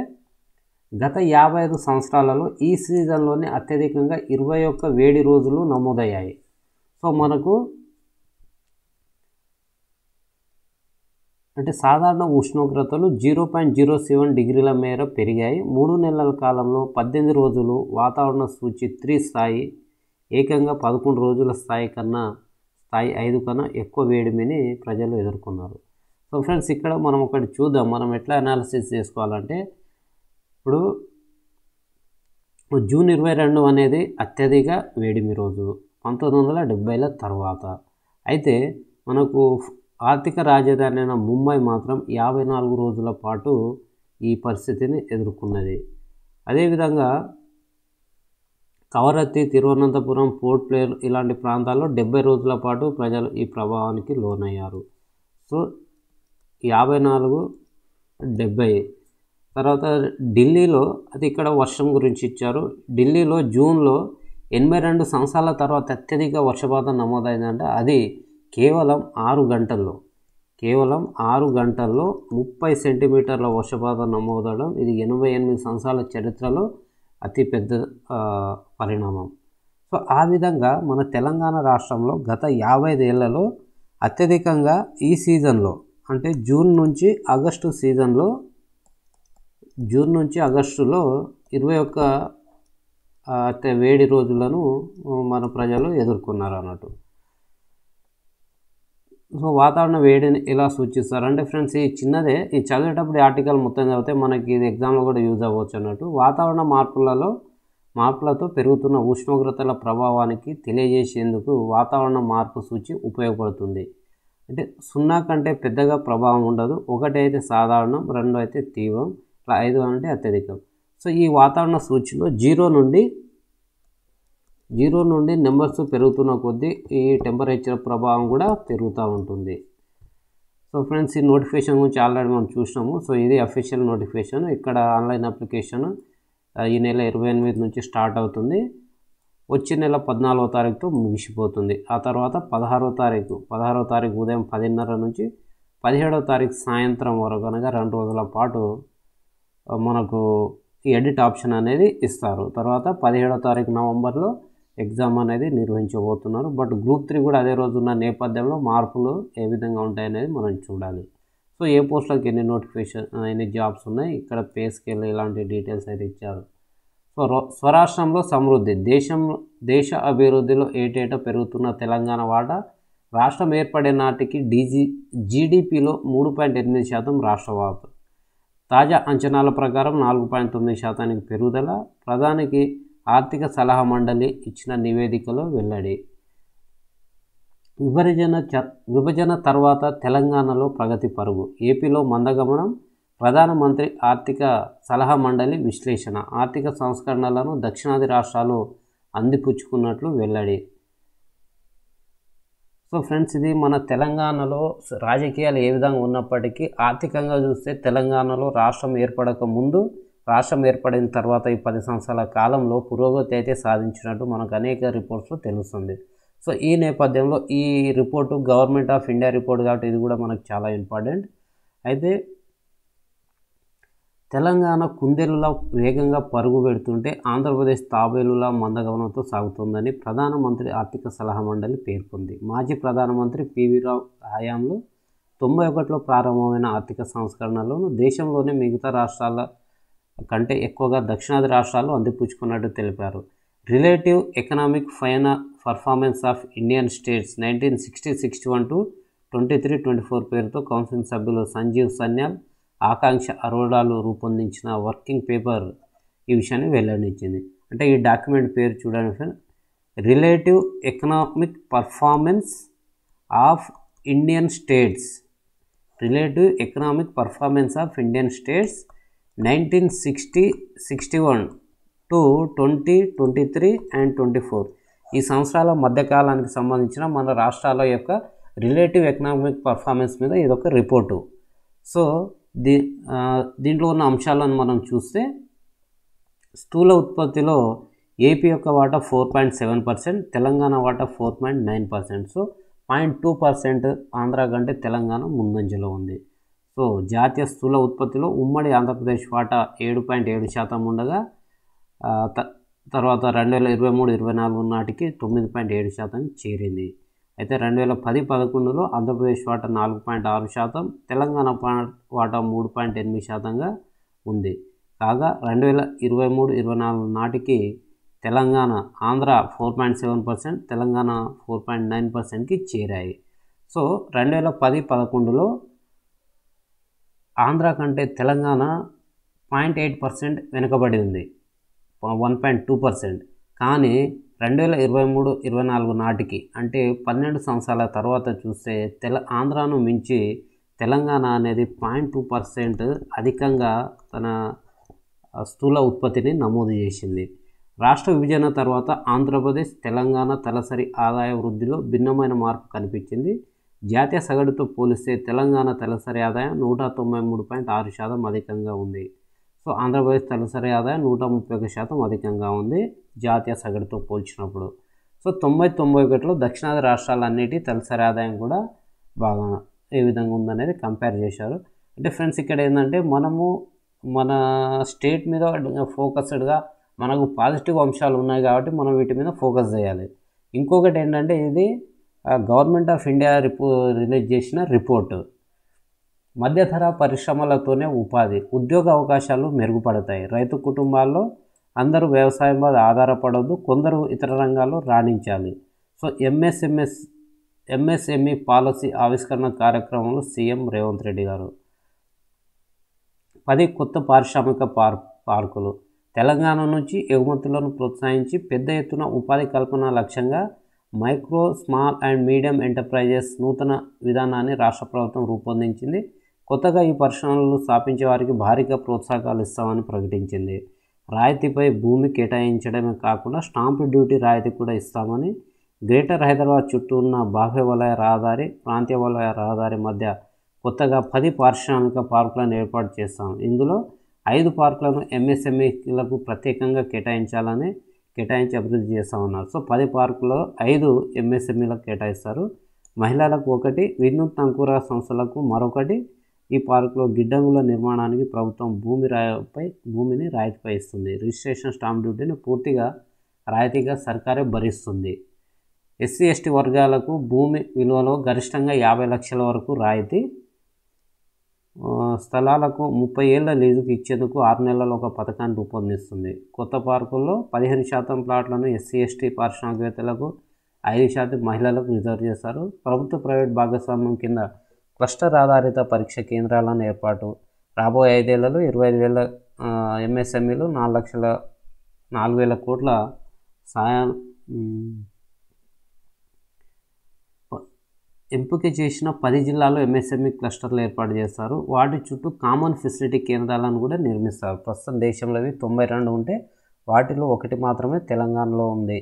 గత 55 సంవత్సరాలలో ఈ సీజన్లోనే అత్యధికంగా 21 వేడి రోజులు నమోదయ్యాయి. సో మనకు అంటే సాధారణ ఉష్ణోగ్రతలు 0.07 డిగ్రీల మేర పెరిగాయి. 3 నెలల కాలంలో 18 రోజులు వాతావరణ సూచి 3 స్థాయి ఏకంగా 11 రోజుల స్థాయి 5 కన్నా ఎక్కువ వేడిమిని ప్రజలు ఎదుర్కొన్నారు. సో ఫ్రెండ్స్, ఇక్కడ మనం ఒకటి చూద్దాం. మనం ఎట్లా అనాలిసిస్ చేసుకోవాలంటే, ఇప్పుడు జూన్ 22 అనేది అత్యధిక వేడిమి రోజు 1970ల తర్వాత. అయితే మనకు ఆర్థిక రాజధాని అయిన ముంబై మాత్రం 54 రోజుల పాటు ఈ పరిస్థితిని ఎదుర్కొన్నది. అదేవిధంగా కవరత్తి, తిరువనంతపురం, పోర్ట్ బ్లేర్ ఇలాంటి ప్రాంతాల్లో 70 రోజుల పాటు ప్రజలు ఈ ప్రభావానికి లోనయ్యారు. సో 54, 70 తర్వాత ఢిల్లీలో, అది ఇక్కడ వర్షం గురించి ఇచ్చారు. ఢిల్లీలో జూన్లో 82 సంవత్సరాల తర్వాత అత్యధిక వర్షపాతం నమోదైందంటే అది కేవలం 6 గంటల్లో 30 సెంటీమీటర్ల వర్షపాతం నమోదవడం ఇది 88 సంవత్సరాల చరిత్రలో అతిపెద్ద పరిణామం. సో ఆ విధంగా మన తెలంగాణ రాష్ట్రంలో గత 55 ఏళ్లలో అత్యధికంగా ఈ సీజన్లో అంటే జూన్ నుంచి ఆగస్టులో 21 వేడి రోజులను మన ప్రజలు ఎదుర్కొన్నారు అన్నట్టు. సో వాతావరణ వేడిని ఎలా సూచిస్తారంటే ఫ్రెండ్స్, ఈ చదివేటప్పుడు ఆర్టికల్ మొత్తం చదివితే మనకి ఇది ఎగ్జామ్లో కూడా యూజ్ అవ్వచ్చు అన్నట్టు. వాతావరణ మార్పులతో పెరుగుతున్న ఉష్ణోగ్రతల ప్రభావానికి తెలియజేసేందుకు వాతావరణ మార్పు సూచి ఉపయోగపడుతుంది. అంటే 0 కంటే పెద్దగా ప్రభావం ఉండదు. 1 అయితే సాధారణం, 2 అయితే తీవ్రం, 5 అంటే అత్యధికం. సో ఈ వాతావరణ సూచిలో 0 నుండి నెంబర్స్ పెరుగుతున్న కొద్దీ ఈ టెంపరేచర్ ప్రభావం కూడా పెరుగుతూ ఉంటుంది. సో ఫ్రెండ్స్, ఈ నోటిఫికేషన్ గురించి ఆల్రెడీ మనం చూసినాము. సో ఇది అఫీషియల్ నోటిఫికేషన్. ఇక్కడ ఆన్లైన్ అప్లికేషన్ ఈ నెల 28 నుంచి స్టార్ట్ అవుతుంది. వచ్చే నెల 14వ తారీఖుతో ముగిసిపోతుంది. ఆ తర్వాత 16వ తారీఖు ఉదయం 10:30 నుంచి 17వ తారీఖు సాయంత్రం వరకు, అనగా 2 రోజుల పాటు మనకు ఈ ఎడిట్ ఆప్షన్ అనేది ఇస్తారు. తర్వాత 17వ తారీఖు నవంబర్లో ఎగ్జామ్ అనేది నిర్వహించబోతున్నారు. బట్ గ్రూప్ 3 కూడా అదే రోజు ఉన్న నేపథ్యంలో మార్పులు ఏ విధంగా ఉంటాయనేది మనం చూడాలి. సో ఏ పోస్టులకు ఎన్ని జాబ్స్ ఉన్నాయి, ఇక్కడ పే స్కేల్ ఇలాంటి డీటెయిల్స్ అయితే ఇచ్చారు. సో స్వరాష్ట్రంలో సమృద్ధి, దేశ అభివృద్ధిలో ఏటేటా పెరుగుతున్న తెలంగాణ వాటా రాష్ట్రం ఏర్పడే నాటికి జీడిపిలో 3.8% రాష్ట్ర వాటా. తాజా అంచనాల ప్రకారం 4.9% పెరుగుదల. ప్రధానికి ఆర్థిక సలహా మండలి ఇచ్చిన నివేదికలో వెల్లడి. విభజన తర్వాత తెలంగాణలో ప్రగతి పరుగు, ఏపీలో మందగమనం, ప్రధానమంత్రి ఆర్థిక సలహా మండలి విశ్లేషణ. ఆర్థిక సంస్కరణలను దక్షిణాది రాష్ట్రాలు అందిపుచ్చుకున్నట్లు వెల్లడి. సో ఫ్రెండ్స్, ఇది మన తెలంగాణలో రాజకీయాలు ఏ విధంగా ఉన్నప్పటికీ ఆర్థికంగా చూస్తే తెలంగాణలో రాష్ట్రం ఏర్పడక ముందు, రాష్ట్రం ఏర్పడిన తర్వాత ఈ 10 సంవత్సరాల కాలంలో పురోగతి అయితే సాధించినట్టు మనకు అనేక రిపోర్ట్స్లో తెలుస్తుంది. సో ఈ నేపథ్యంలో ఈ report government of India report కాబట్టి ఇది కూడా మనకు చాలా ఇంపార్టెంట్. అయితే తెలంగాణ కుందేలులా వేగంగా పరుగు పెడుతుంటే ఆంధ్రప్రదేశ్ తాబేలులా మందగమనంతో సాగుతుందని ప్రధానమంత్రి ఆర్థిక సలహా మండలి పేర్కొంది. మాజీ ప్రధానమంత్రి పివి రావు హయాంలో 91లో ప్రారంభమైన ఆర్థిక సంస్కరణలను దేశంలోని మిగతా రాష్ట్రాల కంటే ఎక్కువగా దక్షిణాది రాష్ట్రాలు అందిపుచ్చుకున్నట్టు తెలిపారు. Relative economic performance of Indian states 1960-61 to 23-24 పేరుతో కౌన్సిల్ సభ్యులు సంజీవ్ సన్యాల్, ఆకాంక్ష అరోడాలు రూపొందించిన వర్కింగ్ పేపర్ ఈ విషయాన్ని వెల్లడించింది. అంటే ఈ డాక్యుమెంట్ పేరు చూడండి friend, relative economic performance of Indian states, relative economic performance of Indian states 1960-61 to 2023 and 24 ఈ సంవత్సరాల మధ్యకాలానికి సంబంధించిన మన రాష్ట్రాల యొక్క రిలేటివ్ ఎకనామిక్ పర్ఫార్మెన్స్ మీద ఇదొక రిపోర్టు. సో దీంట్లో ఉన్న అంశాలను మనం చూస్తే స్థూల ఉత్పత్తిలో ఏపీ యొక్క వాటా 4.7%, తెలంగాణ వాటా 4.9%. సో 0.2% ఆంధ్ర కంటే తెలంగాణ ముందంజలో ఉంది. సో జాతీయ స్థూల ఉత్పత్తిలో ఉమ్మడి ఆంధ్రప్రదేశ్ వాటా 7.7% ఉండగా తర్వాత 2023-24 నాటికి 9.7% చేరింది. అయితే 2010-11లో ఆంధ్రప్రదేశ్ వాటా 4.6%, తెలంగాణ వాటా 3.8%గా ఉంది. కాగా 2023-24 నాటికి తెలంగాణ ఆంధ్ర 4.7%, తెలంగాణ 4.9%కి చేరాయి. సో 2010-11లో ఆంధ్ర కంటే తెలంగాణ 0.8% వెనుకబడి ఉంది, 1.2%. కానీ 2023-24 నాటికి అంటే 12 సంవత్సరాల తర్వాత చూస్తే ఆంధ్రాను మించి తెలంగాణ అనేది 0.2% అధికంగా తన స్థూల ఉత్పత్తిని నమోదు చేసింది. రాష్ట్ర విభజన తర్వాత ఆంధ్రప్రదేశ్, తెలంగాణ తలసరి ఆదాయ వృద్ధిలో భిన్నమైన మార్పు కనిపించింది. జాతీయ సగటుతో పోలిస్తే తెలంగాణ తలసరి ఆదాయం 193.6% అధికంగా ఉంది. సో ఆంధ్రప్రదేశ్ తలసరి ఆదాయం 131% అధికంగా ఉంది జాతీయ సగటుతో పోల్చినప్పుడు. సో 90-91లో దక్షిణాది రాష్ట్రాలన్నిటి తలసరి ఆదాయం కూడా బాగా ఏ విధంగా ఉందనేది కంపేర్ చేశారు. అంటే ఫ్రెండ్స్, ఇక్కడ ఏంటంటే మనము మన స్టేట్ మీద ఫోకస్డ్గా మనకు పాజిటివ్ అంశాలు ఉన్నాయి కాబట్టి మనం వీటి మీద ఫోకస్ చేయాలి. ఇంకొకటి ఏంటంటే ఇది గవర్నమెంట్ ఆఫ్ ఇండియా రిలీజ్ చేసిన రిపోర్టు. మధ్యతర పరిశ్రమలతోనే ఉద్యోగ అవకాశాలు మెరుగుపడతాయి. రైతు కుటుంబాల్లో అందరూ వ్యవసాయం మీద ఆధారపడవద్దు, కొందరు ఇతర రంగాల్లో రాణించాలి. సో ఎంఎస్ఎంఈ పాలసీ ఆవిష్కరణ కార్యక్రమంలో సీఎం రేవంత్ రెడ్డి గారు 10 కొత్త పారిశ్రామిక పార్కులు, తెలంగాణ నుంచి ఎగుమతులను ప్రోత్సహించి పెద్ద ఎత్తున ఉపాధి కల్పన లక్ష్యంగా micro, small and medium enterprises నూతన విధానాన్ని రాష్ట్ర ప్రభుత్వం రూపొందించింది. కొత్తగా ఈ పరిశ్రమలను స్థాపించే వారికి భారీగా ప్రోత్సాహకాలు ఇస్తామని ప్రకటించింది. రాయితీపై భూమి కేటాయించడమే కాకుండా స్టాంపు డ్యూటీ రాయితీ కూడా ఇస్తామని, గ్రేటర్ హైదరాబాద్ చుట్టూ ఉన్న బాహ్య వలయ రహదారి, ప్రాంతీయ వలయ రహదారి మధ్య కొత్తగా 10 పారిశ్రామిక పార్కులను ఏర్పాటు చేస్తాం. ఇందులో 5 పార్కులను ఎంఎస్ఎంఈలకు ప్రత్యేకంగా కేటాయించి అభివృద్ధి చేస్తామన్నారు. సో 10 పార్కుల్లో 5 ఎంఎస్ఎంఈలకు కేటాయిస్తారు. మహిళలకు 1, వినూత్న అంకుర సంస్థలకు మరొకటి. ఈ పార్కులో గిడ్డంగుల నిర్మాణానికి ప్రభుత్వం భూమిని రాయితీపై ఇస్తుంది. రిజిస్ట్రేషన్ స్టాంప్ డ్యూటీని పూర్తిగా రాయితీగా సర్కారే భరిస్తుంది. SC/ST వర్గాలకు భూమి విలువలో గరిష్టంగా 50 లక్షల వరకు రాయితీ. స్థలాలకు 30 ఏళ్ల లీజుకు ఇచ్చేందుకు 6 నెలల్లో ఒక పథకాన్ని రూపొందిస్తుంది. కొత్త పార్కుల్లో 15% ప్లాట్లను SC/ST పారిశ్రామికవేత్తలకు, 5% మహిళలకు రిజర్వ్ చేస్తారు. ప్రభుత్వ ప్రైవేట్ భాగస్వామ్యం కింద క్లస్టర్ ఆధారిత పరీక్ష కేంద్రాలను ఏర్పాటు. రాబోయే 5 ఏళ్లలో 25,000 ఎంఎస్ఎంఈలు, 4 లక్షల 4,000 కోట్ల సాయం ఎంపిక చేసిన 10 జిల్లాల్లో ఎంఎస్ఎంఈ క్లస్టర్లు ఏర్పాటు చేస్తారు. వాటి చుట్టూ కామన్ ఫెసిలిటీ కేంద్రాలను కూడా నిర్మిస్తారు. ప్రస్తుతం దేశంలో 92 ఉంటే వాటిలో ఒకటి మాత్రమే తెలంగాణలో ఉంది.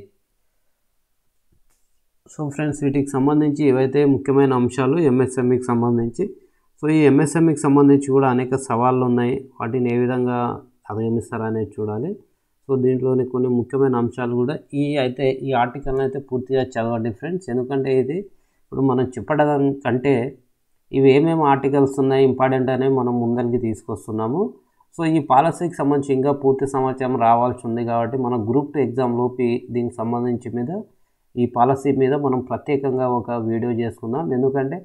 సో ఫ్రెండ్స్, వీటికి సంబంధించి ఏవైతే ముఖ్యమైన అంశాలు ఎంఎస్ఎంఈకి సంబంధించి, సో ఈ ఎంఎస్ఎంఈకి సంబంధించి కూడా అనేక సవాళ్ళు ఉన్నాయి. వాటిని ఏ విధంగా అధిగమిస్తారనేది చూడాలి. సో దీంట్లోని కొన్ని ముఖ్యమైన అంశాలు కూడా ఈ ఆర్టికల్ని అయితే పూర్తిగా చదవండి ఫ్రెండ్స్. ఎందుకంటే ఇది ఇప్పుడు మనం చెప్పడం కంటే ఇవి ఏమేమి ఆర్టికల్స్ ఉన్నాయి ఇంపార్టెంట్ అనేవి మనం ముందరికి తీసుకొస్తున్నాము. సో ఈ పాలసీకి సంబంధించి ఇంకా పూర్తి సమాచారం రావాల్సి ఉంది కాబట్టి మన గ్రూప్ 2 ఎగ్జామ్ లోపి దీనికి సంబంధించి ఈ పాలసీ మీద మనం ప్రత్యేకంగా ఒక వీడియో చేసుకుందాం. ఎందుకంటే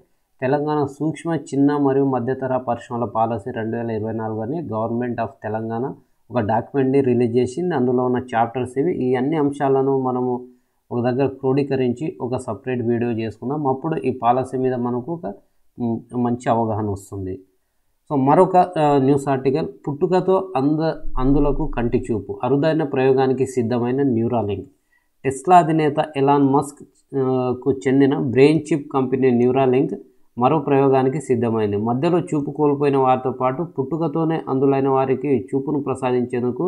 తెలంగాణ సూక్ష్మ, చిన్న మరియు మధ్యతరహా పరిశ్రమల పాలసీ 2024 అని గవర్నమెంట్ ఆఫ్ తెలంగాణ ఒక డాక్యుమెంట్ని రిలీజ్ చేసింది. అందులో ఉన్న చాప్టర్స్ ఇవి. ఈ అన్ని అంశాలను మనము ఒక దగ్గర క్రోడీకరించి ఒక సపరేట్ వీడియో చేసుకుందాం. అప్పుడు ఈ పాలసీ మీద మనకు ఒక మంచి అవగాహన వస్తుంది. సో మరొక న్యూస్ ఆర్టికల్, పుట్టుకతో అందులకు కంటి చూపు, అరుదైన ప్రయోగానికి సిద్ధమైన న్యూరాలింక్. టెస్లా అధినేత ఎలాన్ మస్క్కు చెందిన బ్రెయిన్ చిప్ కంపెనీ న్యూరాలింక్ మరో ప్రయోగానికి సిద్ధమైంది. మధ్యలో చూపు కోల్పోయిన వారితో పాటు పుట్టుకతోనే అందులైన వారికి చూపును ప్రసాదించేందుకు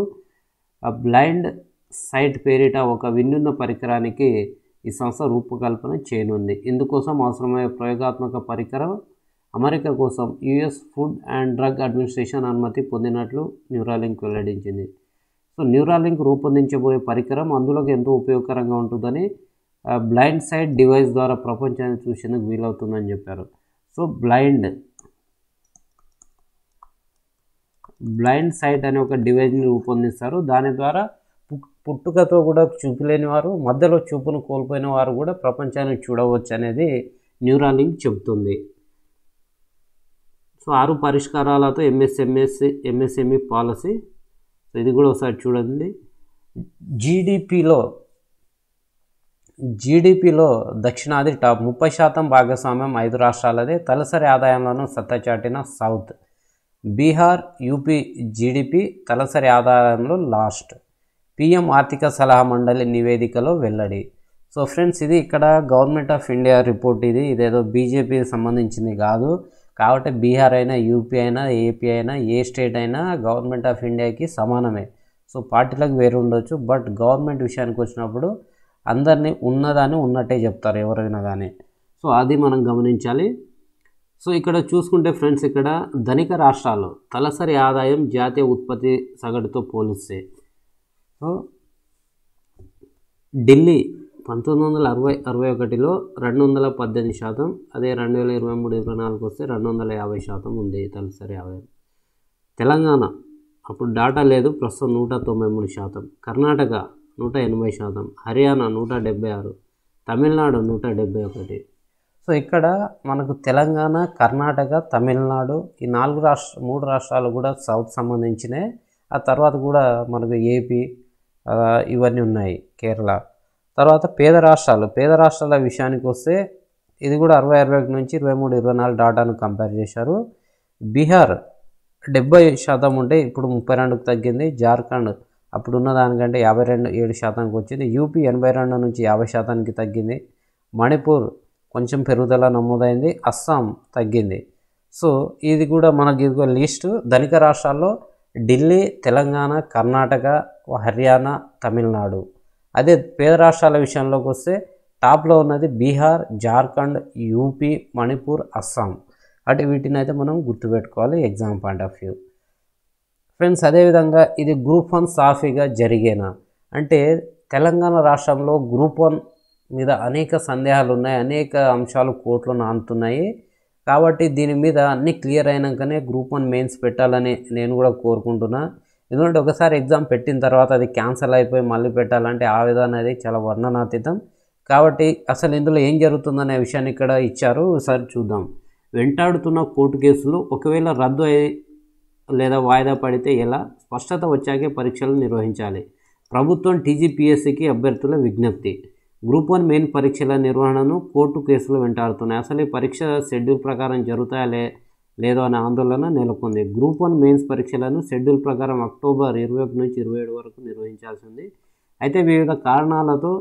బ్లైండ్ సైట్ పేరిట ఒక వినూత్న పరికరానికి ఈ సంస్థ రూపకల్పన చేయనుంది. ఇందుకోసం అవసరమయ్యే ప్రయోగాత్మక పరికరం అమెరికా కోసం US food and drug administration అనుమతి పొందినట్లు న్యూరాలింక్ వెల్లడించింది. సో న్యూరాలింక్ రూపొందించబోయే పరికరం అందులోకి ఎంతో ఉపయోగకరంగా ఉంటుందని బ్లైండ్ సైట్ డివైస్ ద్వారా ప్రపంచాన్ని చూసేందుకు వీలవుతుందని చెప్పారు. సో బ్లైండ్ సైట్ అనే ఒక డివైస్ని రూపొందిస్తారు. దాని ద్వారా పుట్టుకతో కూడా చూపు లేని వారు, మధ్యలో చూపును కోల్పోయిన వారు కూడా ప్రపంచాన్ని చూడవచ్చు అనేది న్యూరాలింక్ చెబుతుంది. సో 6 పరిష్కారాలతో ఎంఎస్ఎంఈ పాలసీ. సో ఇది కూడా ఒకసారి చూడండి. జీడిపిలో దక్షిణాది టాప్, 30% భాగస్వామ్యం 5 రాష్ట్రాలదే. తలసరి ఆదాయంలోనూ సత్తా చాటిన సౌత్. బీహార్, యూపీ జీడిపి తలసరి ఆదాయంలో లాస్ట్. పిఎం ఆర్థిక సలహా మండలి నివేదికలో వెల్లడి. సో ఫ్రెండ్స్, ఇది ఇక్కడ గవర్నమెంట్ ఆఫ్ ఇండియా రిపోర్ట్. ఇదేదో బీజేపీకి సంబంధించింది కాదు. కాబట్టి బీహార్ అయినా, యూపీ అయినా, ఏపీ అయినా, ఏ స్టేట్ అయినా గవర్నమెంట్ ఆఫ్ ఇండియాకి సమానమే. సో పార్టీలకు వేరు ఉండొచ్చు, బట్ గవర్నమెంట్ విషయానికి వచ్చినప్పుడు అందరినీ ఉన్నదాన్ని ఉన్నట్టే చెప్తారు ఎవరైనా కానీ. సో అది మనం గమనించాలి. సో ఇక్కడ చూసుకుంటే ఫ్రెండ్స్, ఇక్కడ ధనిక రాష్ట్రాలు తలసరి ఆదాయం జాతీయ ఉత్పత్తి సగటుతో పోలిస్తే, సో ఢిల్లీ 1960-61లో 218%, అదే 2023-24 వస్తే 250% ఉంది తలసరి ఆదాయం. తెలంగాణ అప్పుడు డాటా లేదు, ప్రస్తుతం 193%, కర్ణాటక 180%, హర్యానా 176, తమిళనాడు 171. సో ఇక్కడ మనకు తెలంగాణ, కర్ణాటక, తమిళనాడు ఈ 3 రాష్ట్రాలు కూడా సౌత్ సంబంధించినవి. ఆ తర్వాత కూడా మనకు ఏపీ ఇవన్నీ ఉన్నాయి, కేరళ. తర్వాత పేద రాష్ట్రాల విషయానికి వస్తే ఇది కూడా 60-61 నుంచి 23-24 డాటాను కంపేర్ చేశారు. బీహార్ 70% ఉంటే ఇప్పుడు 32కు తగ్గింది. జార్ఖండ్ అప్పుడు ఉన్న దానికంటే 57% వచ్చింది. యూపీ 82 నుంచి 50%కి తగ్గింది. మణిపూర్ కొంచెం పెరుగుదల నమోదైంది. అస్సాం తగ్గింది. సో ఇది కూడా మనకి ఇదిగో లిస్టు. ధనిక రాష్ట్రాల్లో ఢిల్లీ, తెలంగాణ, కర్ణాటక, హర్యానా, తమిళనాడు. అదే పేద రాష్ట్రాల విషయంలోకి వస్తే టాప్లో ఉన్నది బీహార్, జార్ఖండ్, యూపీ, మణిపూర్, అస్సాం. అంటే వీటిని అయితే మనం గుర్తుపెట్టుకోవాలి exam point of view. Friends, అదేవిధంగా ఇది గ్రూప్ 1 సాఫీగా జరిగేనా అంటే తెలంగాణ రాష్ట్రంలో గ్రూప్ 1 మీద అనేక సందేహాలు ఉన్నాయి, అనేక అంశాలు కోర్టులో నానుతున్నాయి. కాబట్టి దీని మీద అన్నీ క్లియర్ అయినాకనే గ్రూప్ 1 మెయిన్స్ పెట్టాలని నేను కూడా కోరుకుంటున్నా. ఎందుకంటే ఒకసారి ఎగ్జామ్ పెట్టిన తర్వాత అది క్యాన్సిల్ అయిపోయి మళ్ళీ పెట్టాలంటే ఆ విధానం అనేది చాలా వర్ణనాతీతం. కాబట్టి అసలు ఇందులో ఏం జరుగుతుందనే విషయాన్ని ఇక్కడ ఇచ్చారు, ఒకసారి చూద్దాం. వెంటాడుతున్న కోర్టు కేసులు ఒకవేళ రద్దు లేదా వాయిదా పడితే ఎలా, స్పష్టత వచ్చాకే పరీక్షలు నిర్వహించాలి. ప్రభుత్వం టీజీపీఎస్సీకి అభ్యర్థుల విజ్ఞప్తి. గ్రూప్ 1 మెయిన్ పరీక్షల నిర్వహణను కోర్టు కేసులు వెంటాడుతున్నాయి. అసలు ఈ పరీక్ష షెడ్యూల్ ప్రకారం జరుగుతాయా లేదో అనే ఆందోళన నెలకొంది. గ్రూప్ 1 మెయిన్స్ పరీక్షలను షెడ్యూల్ ప్రకారం అక్టోబర్ 21 నుంచి 27 వరకు నిర్వహించాల్సింది. అయితే వివిధ కారణాలతో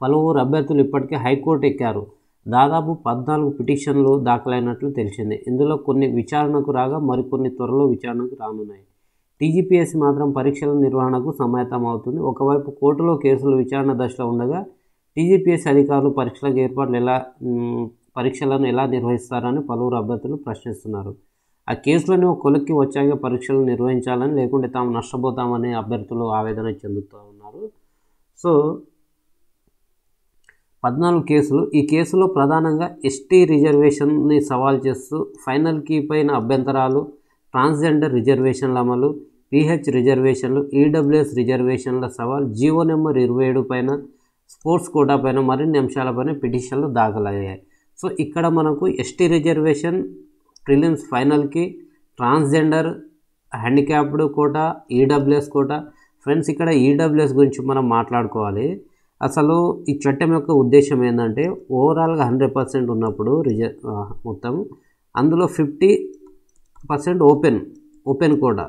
పలువురు అభ్యర్థులు ఇప్పటికే హైకోర్టు ఎక్కారు. దాదాపు 14 పిటిషన్లు దాఖలైనట్లు తెలిసింది. ఇందులో కొన్ని విచారణకు రాగా మరికొన్ని త్వరలో విచారణకు రానున్నాయి. టీజీపీఎస్సీ మాత్రం పరీక్షల నిర్వహణకు సమాయత్తమవుతుంది. ఒకవైపు కోర్టులో కేసులు విచారణ దశలో ఉండగా టీజీపీఎస్సీ అధికారులు పరీక్షలను ఎలా నిర్వహిస్తారని పలువురు అభ్యర్థులు ప్రశ్నిస్తున్నారు. ఆ కేసులను కొలిక్కి వచ్చాక పరీక్షలు నిర్వహించాలని, లేకుంటే తాము నష్టపోతామని అభ్యర్థులు ఆవేదన చెందుతూ ఉన్నారు. సో 14 కేసులు. ఈ కేసులో ప్రధానంగా ఎస్టీ రిజర్వేషన్ని సవాల్ చేస్తూ ఫైనల్ కీ పైన అభ్యంతరాలు, ట్రాన్స్జెండర్ రిజర్వేషన్ల అమలు, పీహెచ్ రిజర్వేషన్లు, ఈడబ్ల్యూఎస్ రిజర్వేషన్ల సవాల్, జీవో నెంబర్ 27 పైన, స్పోర్ట్స్ కోటా పైన మరిన్ని అంశాలపైన పిటిషన్లు దాఖలయ్యాయి. సో ఇక్కడ మనకు ఎస్టీ రిజర్వేషన్ ప్రిలిమ్స్ ఫైనల్కి, transgender, handicapped quota, EWS quota. Friends, ఇక్కడ ఈడబ్ల్యూఎస్ గురించి మనం మాట్లాడుకోవాలి. అసలు ఈ చట్టం యొక్క ఉద్దేశం ఏంటంటే ఓవరాల్గా 100% ఉన్నప్పుడు మొత్తం అందులో 50% ఓపెన్ కోటా,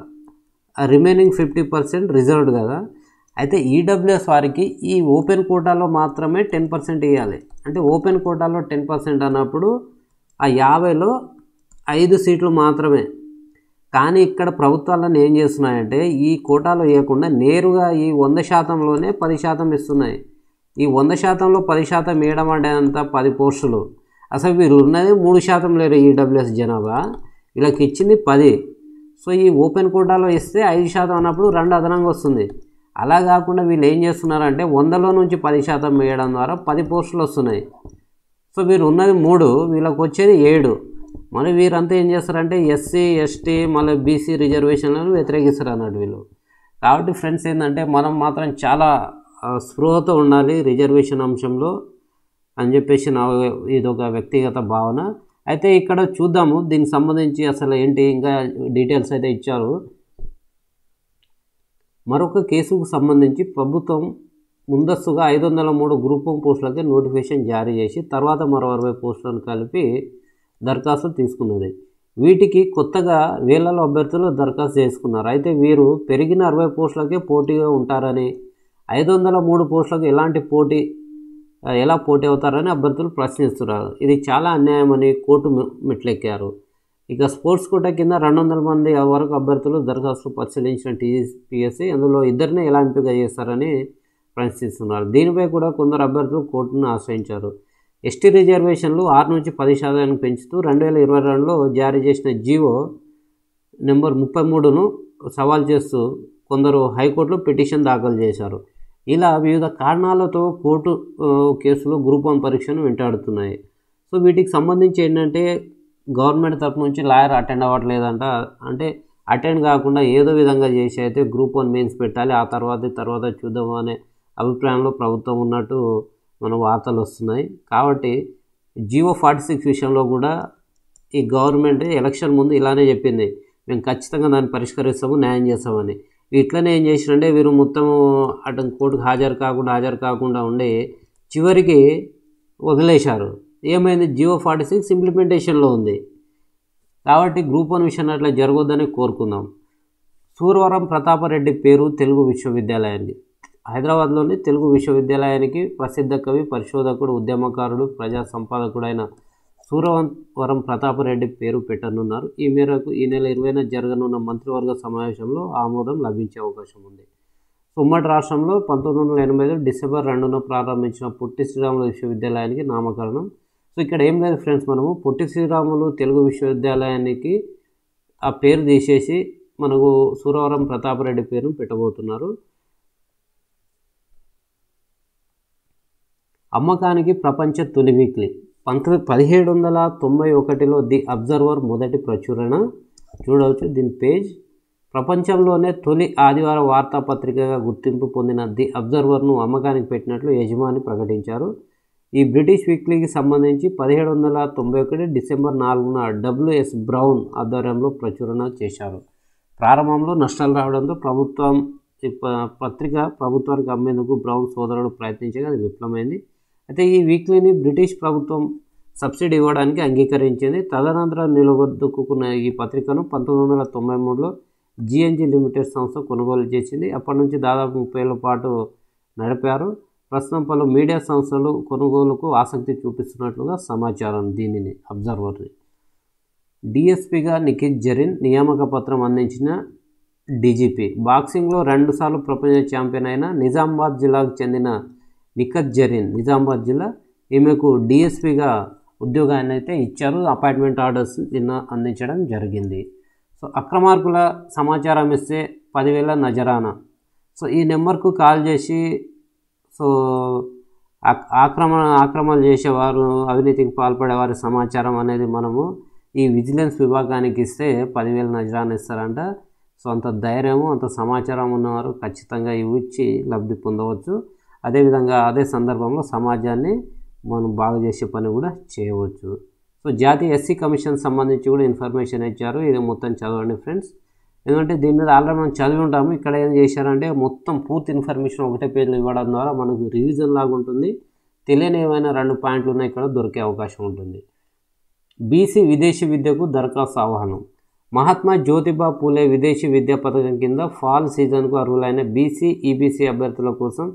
రిమైనింగ్ 50% రిజర్వ్డ్ కదా. అయితే ఈడబ్ల్యూఎస్ వారికి ఈ ఓపెన్ కోటాలో మాత్రమే 10% ఇవ్వాలి. అంటే ఓపెన్ కోటాలో 10% అన్నప్పుడు ఆ 50లో 5 సీట్లు మాత్రమే. కానీ ఇక్కడ ప్రభుత్వాలను ఏం చేస్తున్నాయంటే ఈ కోటాలో ఇవ్వకుండా నేరుగా ఈ 100%లోనే 10% ఇస్తున్నాయి. ఈ 100%లో 10% ఇవ్వడం అంటే అంత 10 పోస్టులు. అసలు వీళ్ళు ఉన్నది 3% లేరు ఈడబ్ల్యూఎస్ జనాభా, వీళ్ళకి ఇచ్చింది 10. సో ఈ ఓపెన్ కోటాలో ఇస్తే 5% అన్నప్పుడు 2 అదనంగా వస్తుంది. అలా కాకుండా వీళ్ళు ఏం చేస్తున్నారంటే 100లో నుంచి 10% వేయడం ద్వారా 10 పోస్టులు వస్తున్నాయి. సో వీరు ఉన్నది 3, వీళ్ళకి వచ్చేది 7. మరి వీరంతా ఏం చేస్తారంటే ఎస్సీ, ఎస్టీ, మళ్ళీ బీసీ రిజర్వేషన్లను వ్యతిరేకిస్తారు అన్నట్టు వీళ్ళు. కాబట్టి ఫ్రెండ్స్ ఏంటంటే మనం మాత్రం చాలా స్పృహతో ఉండాలి రిజర్వేషన్ అంశంలో అని చెప్పేసి ఇదొక వ్యక్తిగత భావన. అయితే ఇక్కడ చూద్దాము దీనికి సంబంధించి అసలు ఏంటి, ఇంకా డీటెయిల్స్ అయితే ఇచ్చారు. మరొక కేసుకు సంబంధించి ప్రభుత్వం ముందస్తుగా 503 గ్రూప్ 1 పోస్టులకి నోటిఫికేషన్ జారీ చేసి తర్వాత మరో 60 పోస్టులను కలిపి దరఖాస్తు తీసుకున్నది. వీటికి కొత్తగా వేలలో అభ్యర్థులు దరఖాస్తు చేసుకున్నారు. అయితే వీరు పెరిగిన 60 పోస్టులకే పోటీగా ఉంటారని, 503 పోస్టులకు ఎలా పోటీ అవుతారని అభ్యర్థులు ప్రశ్నిస్తున్నారు. ఇది చాలా అన్యాయమని కోర్టు మెట్లెక్కారు. ఇక స్పోర్ట్స్ కోటా కింద 200 మంది వరకు అభ్యర్థులు దరఖాస్తులు పరిశీలించిన టీజీపీఎస్సీ అందులో ఇద్దరిని ఎలా ఎంపిక చేస్తారని ప్రశ్నిస్తున్నారు. దీనిపై కూడా కొందరు అభ్యర్థులు కోర్టును ఆశ్రయించారు. ఎస్టీ రిజర్వేషన్లు 6 నుంచి 10% పెంచుతూ 2022లో జారీ చేసిన జీవో నెంబర్ 33ను సవాల్ చేస్తూ కొందరు హైకోర్టులో పిటిషన్ దాఖలు చేశారు. ఇలా వివిధ కారణాలతో కోర్టు కేసులు గ్రూప్ 1 పరీక్షను వెంటాడుతున్నాయి. సో వీటికి సంబంధించి ఏంటంటే గవర్నమెంట్ తరపు నుంచి లాయర్ అటెండ్ అవ్వట్లేదంట. అంటే అటెండ్ కాకుండా ఏదో విధంగా చేసి అయితే గ్రూప్ 1 మెయిన్స్ పెట్టాలి, ఆ తర్వాత చూద్దాము అనే అభిప్రాయంలో ప్రభుత్వం ఉన్నట్టు మన వార్తలు వస్తున్నాయి. కాబట్టి జీవో 46 విషయంలో కూడా ఈ గవర్నమెంట్ ఎలక్షన్ ముందు ఇలానే చెప్పింది, మేము ఖచ్చితంగా దాన్ని పరిష్కరిస్తాము, న్యాయం చేస్తామని. ఇట్లనే ఏం చేసినంటే వీరు మొత్తం అటు కోర్టుకు హాజరు కాకుండా ఉండి చివరికి వదిలేశారు. ఏమైంది, జీవో 46 ఇంప్లిమెంటేషన్లో ఉంది. కాబట్టి గ్రూప్ 1 విషయంలో అట్లా జరగొద్దని కోరుకుందాం. సూరవరం ప్రతాపరెడ్డి పేరు తెలుగు విశ్వవిద్యాలయానికి. హైదరాబాద్లోని తెలుగు విశ్వవిద్యాలయానికి ప్రసిద్ధ కవి, పరిశోధకుడు, ఉద్యమకారుడు, ప్రజా సంపాదకుడైన సూరవరం ప్రతాపరెడ్డి పేరు పెట్టనున్నారు. ఈ మేరకు ఈ నెల 20న జరగనున్న మంత్రివర్గ సమావేశంలో ఆమోదం లభించే అవకాశం ఉంది. ఉమ్మడి రాష్ట్రంలో 1985 డిసెంబర్ 2న ప్రారంభించిన పొట్టి శ్రీరాములు విశ్వవిద్యాలయానికి నామకరణం. సో ఇక్కడ ఏం లేదు ఫ్రెండ్స్, మనము పొట్టి శ్రీరాములు తెలుగు విశ్వవిద్యాలయానికి ఆ పేరు తీసేసి మనకు సూరవరం ప్రతాపరెడ్డి పేరును పెట్టబోతున్నారు. అమ్మకానికి ప్రపంచ తొలి వీక్లీ. 1791లో ది అబ్జర్వర్ మొదటి ప్రచురణ చూడవచ్చు దీని పేజ్. ప్రపంచంలోనే తొలి ఆదివార వార్తాపత్రికగా గుర్తింపు పొందిన ది అబ్జర్వర్ను అమ్మకానికి పెట్టినట్లు యజమాని ప్రకటించారు. ఈ బ్రిటిష్ వీక్లీకి సంబంధించి 1791 డిసెంబర్ 4న డబ్ల్యూఎస్ బ్రౌన్ ఆధ్వర్యంలో ప్రచురణ చేశారు. ప్రారంభంలో నష్టాలు రావడంతో ప్రభుత్వానికి అమ్మేందుకు బ్రౌన్ సోదరుడు ప్రయత్నించగా అది విఫలమైంది. అయితే ఈ వీక్లీని బ్రిటిష్ ప్రభుత్వం సబ్సిడీ ఇవ్వడానికి అంగీకరించింది. తదనంతరం నిలదొక్కున్న ఈ పత్రికను 1993లో జిఎన్జి లిమిటెడ్ సంస్థ కొనుగోలు చేసింది. అప్పటి నుంచి దాదాపు 30 ఏళ్ల పాటు నడిపారు. ప్రస్తుతం పలు మీడియా సంస్థలు కొనుగోలుకు ఆసక్తి చూపిస్తున్నట్లుగా సమాచారం. దీనిని అబ్జర్వర్ని డిఎస్పీగా నిఖిత్ జరీన్ నియామక పత్రం అందించిన డీజీపీ. బాక్సింగ్లో 2 సార్లు ప్రపంచ ఛాంపియన్ అయిన నిజామాబాద్ జిల్లాకు చెందిన నిఖిత్ జరీన్, నిజామాబాద్ జిల్లా, ఈమెకు డిఎస్పీగా ఉద్యోగాన్ని అయితే ఇచ్చారు. అపాయింట్మెంట్ ఆర్డర్స్ నిన్న అందించడం జరిగింది. సో అక్రమార్కుల సమాచారం ఇస్తే 10,000 నజరానా. సో ఈ నెంబర్కు కాల్ చేసి సో ఆక్రమణలు చేసేవారు, అవినీతికి పాల్పడే వారి సమాచారం అనేది మనము ఈ విజిలెన్స్ విభాగానికి ఇస్తే 10,000 నజరానా ఇస్తారంట. సో అంత ధైర్యము, అంత సమాచారం ఉన్నవారు ఖచ్చితంగా ఇవి ఇచ్చి లబ్ధి పొందవచ్చు. అదేవిధంగా అదే సందర్భంలో సమాజాన్ని మనం బాగు చేసే పని కూడా చేయవచ్చు. సో జాతీయ ఎస్సీ కమిషన్ సంబంధించి కూడా ఇన్ఫర్మేషన్ ఇచ్చారు. ఇది మొత్తం చదవండి ఫ్రెండ్స్, ఎందుకంటే దీని మీద ఆల్రెడీ మనం చదివి ఉంటాము. ఇక్కడ ఏం చేశారంటే మొత్తం పూర్తి ఇన్ఫర్మేషన్ ఒకటే పేజ్లో ఇవ్వడం ద్వారా మనకు రివిజన్ లాగా ఉంటుంది. తెలియని ఏమైనా 2 పాయింట్లు ఉన్నాయి ఇక్కడ దొరికే అవకాశం ఉంటుంది. బీసీ విదేశీ విద్యకు దరఖాస్తు ఆహ్వానం. మహాత్మా జ్యోతిబా పూలే విదేశీ విద్యా పథకం కింద ఫాల్ సీజన్కు అర్హులైన బీసీ, ఈబీసీ అభ్యర్థుల కోసం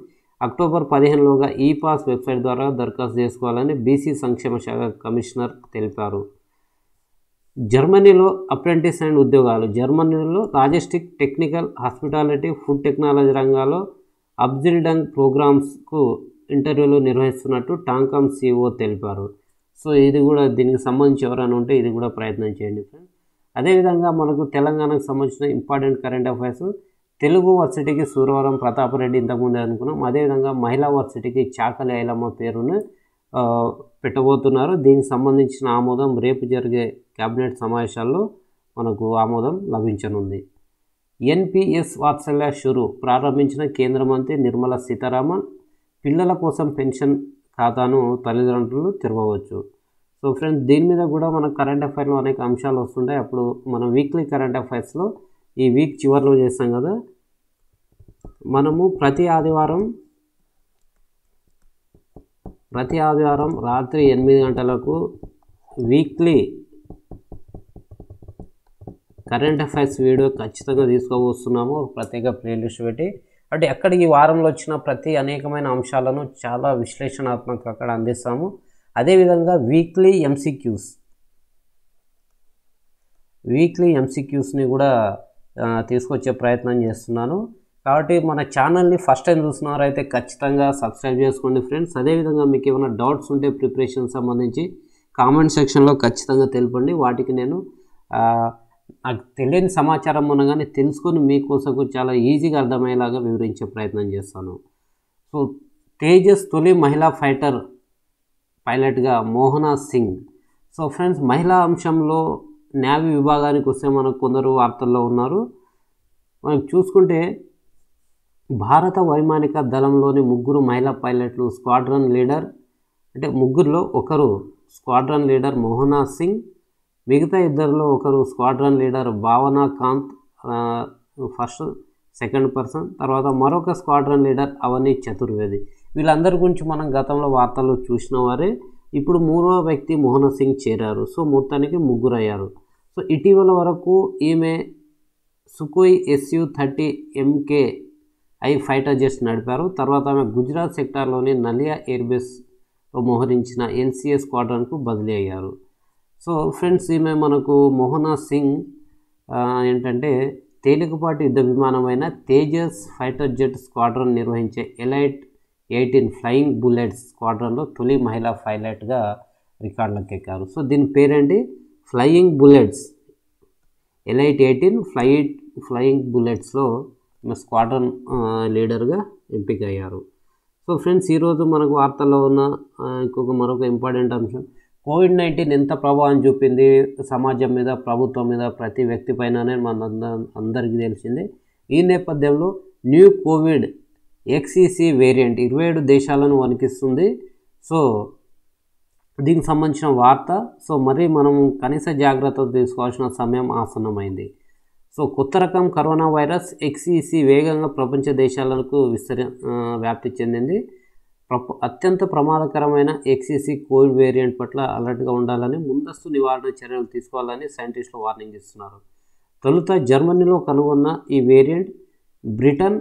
అక్టోబర్ 15లోగా ఈ పాస్ వెబ్సైట్ ద్వారా దరఖాస్తు చేసుకోవాలని బీసీ సంక్షేమ శాఖ కమిషనర్ తెలిపారు. జర్మనీలో అప్రెంటిస్ అండ్ ఉద్యోగాలు. జర్మనీలో logistic, technical, hospitality, food technology రంగాల్లో అబ్జిల్డంగ్ ప్రోగ్రామ్స్కు ఇంటర్వ్యూలు నిర్వహిస్తున్నట్టు టాంకామ్ సిఇఓ తెలిపారు. సో ఇది కూడా దీనికి సంబంధించి ఎవరైనా ఉంటే ఇది కూడా ప్రయత్నం చేయండి ఫ్రెండ్స్. అదేవిధంగా మనకు తెలంగాణకు సంబంధించిన ఇంపార్టెంట్ కరెంట్ అఫైర్స్. తెలుగు వర్సిటీకి సూరవరం ప్రతాపరెడ్డి ఇంతకుముందే అనుకున్నాం. అదేవిధంగా మహిళా వర్సిటీకి చాకలి ఐలమ్మ పేరును పెట్టబోతున్నారు. దీనికి సంబంధించిన ఆమోదం రేపు జరిగే క్యాబినెట్ సమావేశాల్లో మనకు ఆమోదం లభించనుంది. ఎన్పిఎస్ వాత్సల్య షురు ప్రారంభించిన కేంద్ర మంత్రి నిర్మలా సీతారామన్. పిల్లల కోసం పెన్షన్ ఖాతాను తల్లిదండ్రులు తెరవవచ్చు. సో ఫ్రెండ్స్, దీని మీద కూడా మన కరెంట్ అఫైర్లో అనేక అంశాలు వస్తుంటాయి. అప్పుడు మనం వీక్లీ కరెంట్ అఫైర్స్లో ఈ వీక్ చివరిలో చేస్తాం కదా, మనము ప్రతి ఆదివారం రాత్రి 8 గంటలకు వీక్లీ కరెంట్ అఫైర్స్ వీడియో ఖచ్చితంగా తీసుకోవస్తున్నాము. ప్రత్యేక ప్లేలిస్ట్ పెట్టి అంటే అక్కడికి ఈ వారంలో వచ్చిన ప్రతి అనేకమైన అంశాలను చాలా విశ్లేషణాత్మక అక్కడ అందిస్తాము. అదేవిధంగా వీక్లీ ఎంసీక్యూస్ని కూడా తీసుకొచ్చే ప్రయత్నం చేస్తున్నాను. కాబట్టి మన ఛానల్ని ఫస్ట్ టైం చూస్తున్నారైతే ఖచ్చితంగా సబ్స్క్రైబ్ చేసుకోండి ఫ్రెండ్స్. అదేవిధంగా మీకు ఏమైనా డౌట్స్ ఉంటే ప్రిపరేషన్ సంబంధించి కామెంట్ సెక్షన్లో ఖచ్చితంగా తెలపండి. వాటికి నేను నాకు తెలియని సమాచారం అనగానే తెలుసుకొని మీకోసం చాలా ఈజీగా అర్థమయ్యేలాగా వివరించే ప్రయత్నం చేస్తాను. సో తేజస్ తొలి మహిళా fighter పైలట్గా Mohana Singh. So friends, మహిళా అంశంలో నేవీ విభాగానికి వస్తే మనకు కొందరు వార్తల్లో ఉన్నారు. మనం చూసుకుంటే భారత వైమానిక దళంలోని 3 మహిళా పైలట్లు స్క్వాడ్రన్ లీడర్, అంటే 3లో ఒకరు స్క్వాడ్రన్ లీడర్ మోహనా సింగ్, మిగతా 2లో ఒకరు స్క్వాడ్రన్ లీడర్ భావనా కాంత్, ఫస్ట్ సెకండ్ పర్సన్, తర్వాత మరొక స్క్వాడ్రన్ లీడర్ అవని చతుర్వేది. వీళ్ళందరి గురించి మనం గతంలో వార్తల్లో చూసిన వారే. ఇప్పుడు 3వ వ్యక్తి మోహనా సింగ్ చేరారు. సో మొత్తానికి 3 అయ్యారు. సో ఇటీవల వరకు ఈమె సుకోయ్ Su-30 MKI ఫైటర్ జెట్స్ నడిపారు. తర్వాత ఆమె గుజరాత్ సెక్టార్లోని నలియా ఎయిర్బేస్లో మోహరించిన LCA స్క్వాడ్రన్కు బదిలీ అయ్యారు. సో ఫ్రెండ్స్, ఈమె మనకు మోహనా సింగ్ ఏంటంటే తేలికపాటి యుద్ధ విమానమైన తేజస్ ఫైటర్ జెట్ స్క్వాడ్రన్ నిర్వహించే ఎలైట్ 18 ఫ్లయింగ్ బుల్లెట్స్ స్క్వాడ్రన్లో తొలి మహిళా పైలట్గా రికార్డులకు ఎక్కారు. సో దీని పేరేంటి? ఫ్లయింగ్ బుల్లెట్స్, ఎలైట్ 18 ఫ్లయింగ్ బుల్లెట్స్లో స్క్వాడ్రన్ లీడర్గా ఎంపిక అయ్యారు. సో ఫ్రెండ్స్, ఈరోజు మనకు వార్తల్లో ఉన్న మరొక ఇంపార్టెంట్ అంశం, కోవిడ్-19 ఎంత ప్రభావం చూపింది సమాజం మీద, ప్రభుత్వం మీద, ప్రతి వ్యక్తి పైననే అందరికీ తెలిసిందే. ఈ నేపథ్యంలో న్యూ కోవిడ్ XEC వేరియంట్ 27 దేశాలను వణికిస్తుంది. సో దీనికి సంబంధించిన వార్త. సో మరి మనం కనీస జాగ్రత్తలు తీసుకోవాల్సిన సమయం ఆసన్నమైంది. సో కొత్త రకం కరోనా వైరస్ XEC వేగంగా ప్రపంచ దేశాలకు వ్యాప్తి చెందింది. అత్యంత ప్రమాదకరమైన XEC కోవిడ్ వేరియంట్ పట్ల అలర్ట్గా ఉండాలని, ముందస్తు నివారణ చర్యలు తీసుకోవాలని సైంటిస్టులు వార్నింగ్ ఇస్తున్నారు. తొలుత జర్మనీలో కనుగొన్న ఈ వేరియంట్ బ్రిటన్,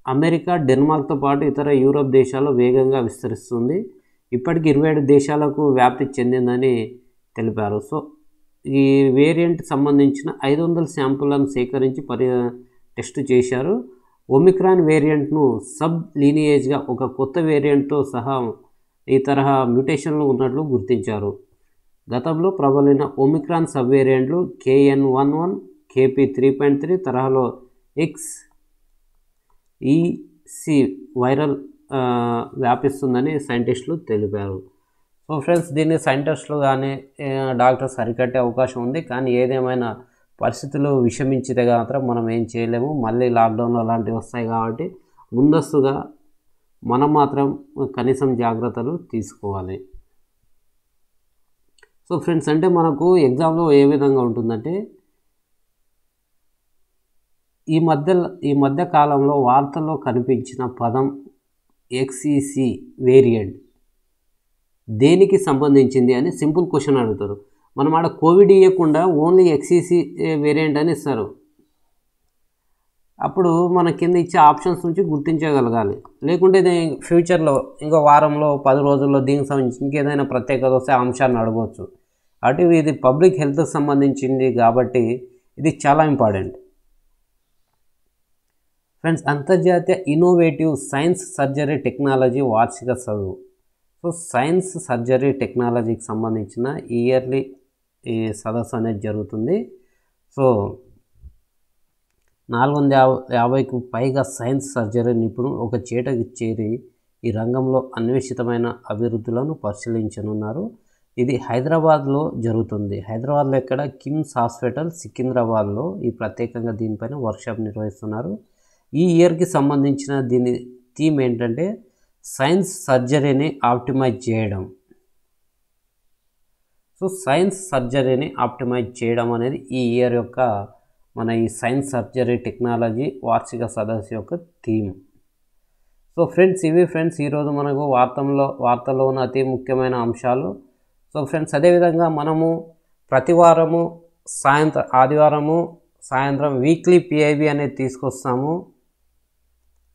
అమెరికా, డెన్మార్క్తో పాటు ఇతర యూరోప్ దేశాల్లో వేగంగా విస్తరిస్తుంది. ఇప్పటికి 27 దేశాలకు వ్యాప్తి చెందిందని తెలిపారు. సో ఈ వేరియంట్ సంబంధించిన 500 శాంపుళ్లను సేకరించి టెస్ట్ చేశారు. ఒమిక్రాన్ వేరియంట్ను సబ్ లీనియేజ్గా ఒక కొత్త వేరియంట్తో సహా ఈ తరహా మ్యూటేషన్లు ఉన్నట్లు గుర్తించారు. గతంలో ప్రబలిన ఒమిక్రాన్ సబ్ వేరియంట్లు KN11, KP3.3 తరహాలో XEC వైరల్ వ్యాపిస్తుందని సైంటిస్టులు తెలిపారు. సో ఫ్రెండ్స్, దీన్ని సైంటిస్టులు కానీ డాక్టర్స్ అరికట్టే అవకాశం ఉంది. కానీ ఏదేమైనా పరిస్థితులు విషమించితే మాత్రం మనం ఏం చేయలేము. మళ్ళీ లాక్డౌన్లో అలాంటివి వస్తాయి కాబట్టి ముందస్తుగా మనం మాత్రం కనీసం జాగ్రత్తలు తీసుకోవాలి. సో ఫ్రెండ్స్, అంటే మనకు ఎగ్జామ్లో ఏ విధంగా ఉంటుందంటే ఈ మధ్య కాలంలో వార్తల్లో కనిపించిన పదం XEC వేరియంట్ దేనికి సంబంధించింది అని సింపుల్ క్వశ్చన్ అడుగుతారు. మనం ఆడ కోవిడ్ ఇవ్వకుండా ఓన్లీ XEC వేరియంట్ అని ఇస్తారు. అప్పుడు మన కింద ఇచ్చే ఆప్షన్స్ నుంచి గుర్తించగలగాలి. లేకుంటే ఫ్యూచర్లో ఇంకో వారంలో 10 రోజుల్లో దీనికి సంబంధించి ఇంకేదైనా ప్రత్యేకత వస్తే అంశాన్ని అడగవచ్చు. అటు ఇది పబ్లిక్ హెల్త్కి సంబంధించింది కాబట్టి ఇది చాలా ఇంపార్టెంట్. ఫ్రెండ్స్, అంతర్జాతీయ ఇన్నోవేటివ్ సైన్స్ సర్జరీ టెక్నాలజీ వార్షిక చదువు. సో సైన్స్ సర్జరీ టెక్నాలజీకి సంబంధించిన ఇయర్లీ ఈ సదస్సు అనేది జరుగుతుంది. సో 450కు పైగా సైన్స్ సర్జరీ నిపుణులు ఒక చేటకి చేరి ఈ రంగంలో అన్వేషితమైన అభివృద్ధులను పరిశీలించనున్నారు. ఇది హైదరాబాద్లో జరుగుతుంది. హైదరాబాద్లో ఎక్కడ? కిమ్స్ హాస్పిటల్ సికింద్రాబాద్లో ఈ ప్రత్యేకంగా దీనిపైన వర్క్షాప్ నిర్వహిస్తున్నారు. ఈ ఇయర్కి సంబంధించిన దీని థీమ్ ఏంటంటే సైన్స్ సర్జరీని ఆప్టిమైజ్ చేయడం. సో సైన్స్ సర్జరీని ఆప్టిమైజ్ చేయడం అనేది ఈ ఇయర్ యొక్క మన ఈ సైన్స్ సర్జరీ టెక్నాలజీ వార్షిక సదస్సు యొక్క థీమ్. సో ఫ్రెండ్స్, ఇవి ఫ్రెండ్స్ ఈరోజు మనకు వార్తల్లో ఉన్న అతి ముఖ్యమైన అంశాలు. సో ఫ్రెండ్స్, అదేవిధంగా మనము ప్రతి వారము ఆదివారము సాయంత్రం వీక్లీ PIB అనేది తీసుకొస్తాము.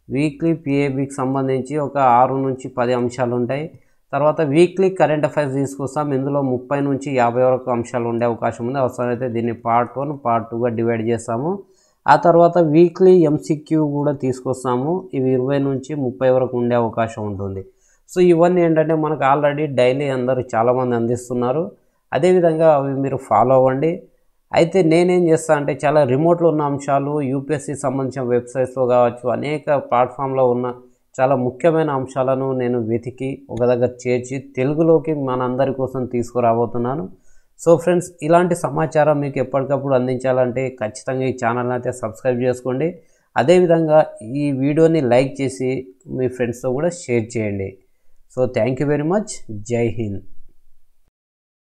వీక్లీ PIBకి సంబంధించి ఒక 6 నుంచి 10 అంశాలు ఉంటాయి. తర్వాత వీక్లీ కరెంట్ అఫైర్స్ తీసుకొస్తాం. ఇందులో 30 నుంచి 50 వరకు అంశాలు ఉండే అవకాశం ఉంది. అవసరమైతే దీన్ని పార్ట్ 1, పార్ట్ 2గా డివైడ్ చేస్తాము. ఆ తర్వాత వీక్లీ MCQ కూడా తీసుకొస్తాము. ఇవి 20 నుంచి 30 వరకు ఉండే అవకాశం ఉంటుంది. సో ఇవన్నీ ఏంటంటే మనకు ఆల్రెడీ డైలీ అందరూ చాలామంది అందిస్తున్నారు. అదేవిధంగా అవి మీరు ఫాలో అవ్వండి. అయితే నేనేం చేస్తాను అంటే చాలా రిమోట్లో ఉన్న అంశాలు, UPSC సంబంధించిన వెబ్సైట్స్లో కావచ్చు, అనేక ప్లాట్ఫామ్లో ఉన్న చాలా ముఖ్యమైన అంశాలను నేను వెతికి ఒక దగ్గర చేర్చి తెలుగులోకి మనందరి కోసం తీసుకురాబోతున్నాను. సో ఫ్రెండ్స్, ఇలాంటి సమాచారం మీకు ఎప్పటికప్పుడు అందించాలంటే ఖచ్చితంగా ఈ ఛానల్ని అయితే సబ్స్క్రైబ్ చేసుకోండి. అదేవిధంగా ఈ వీడియోని లైక్ చేసి మీ ఫ్రెండ్స్తో కూడా షేర్ చేయండి. So thank you very much. జై హింద్.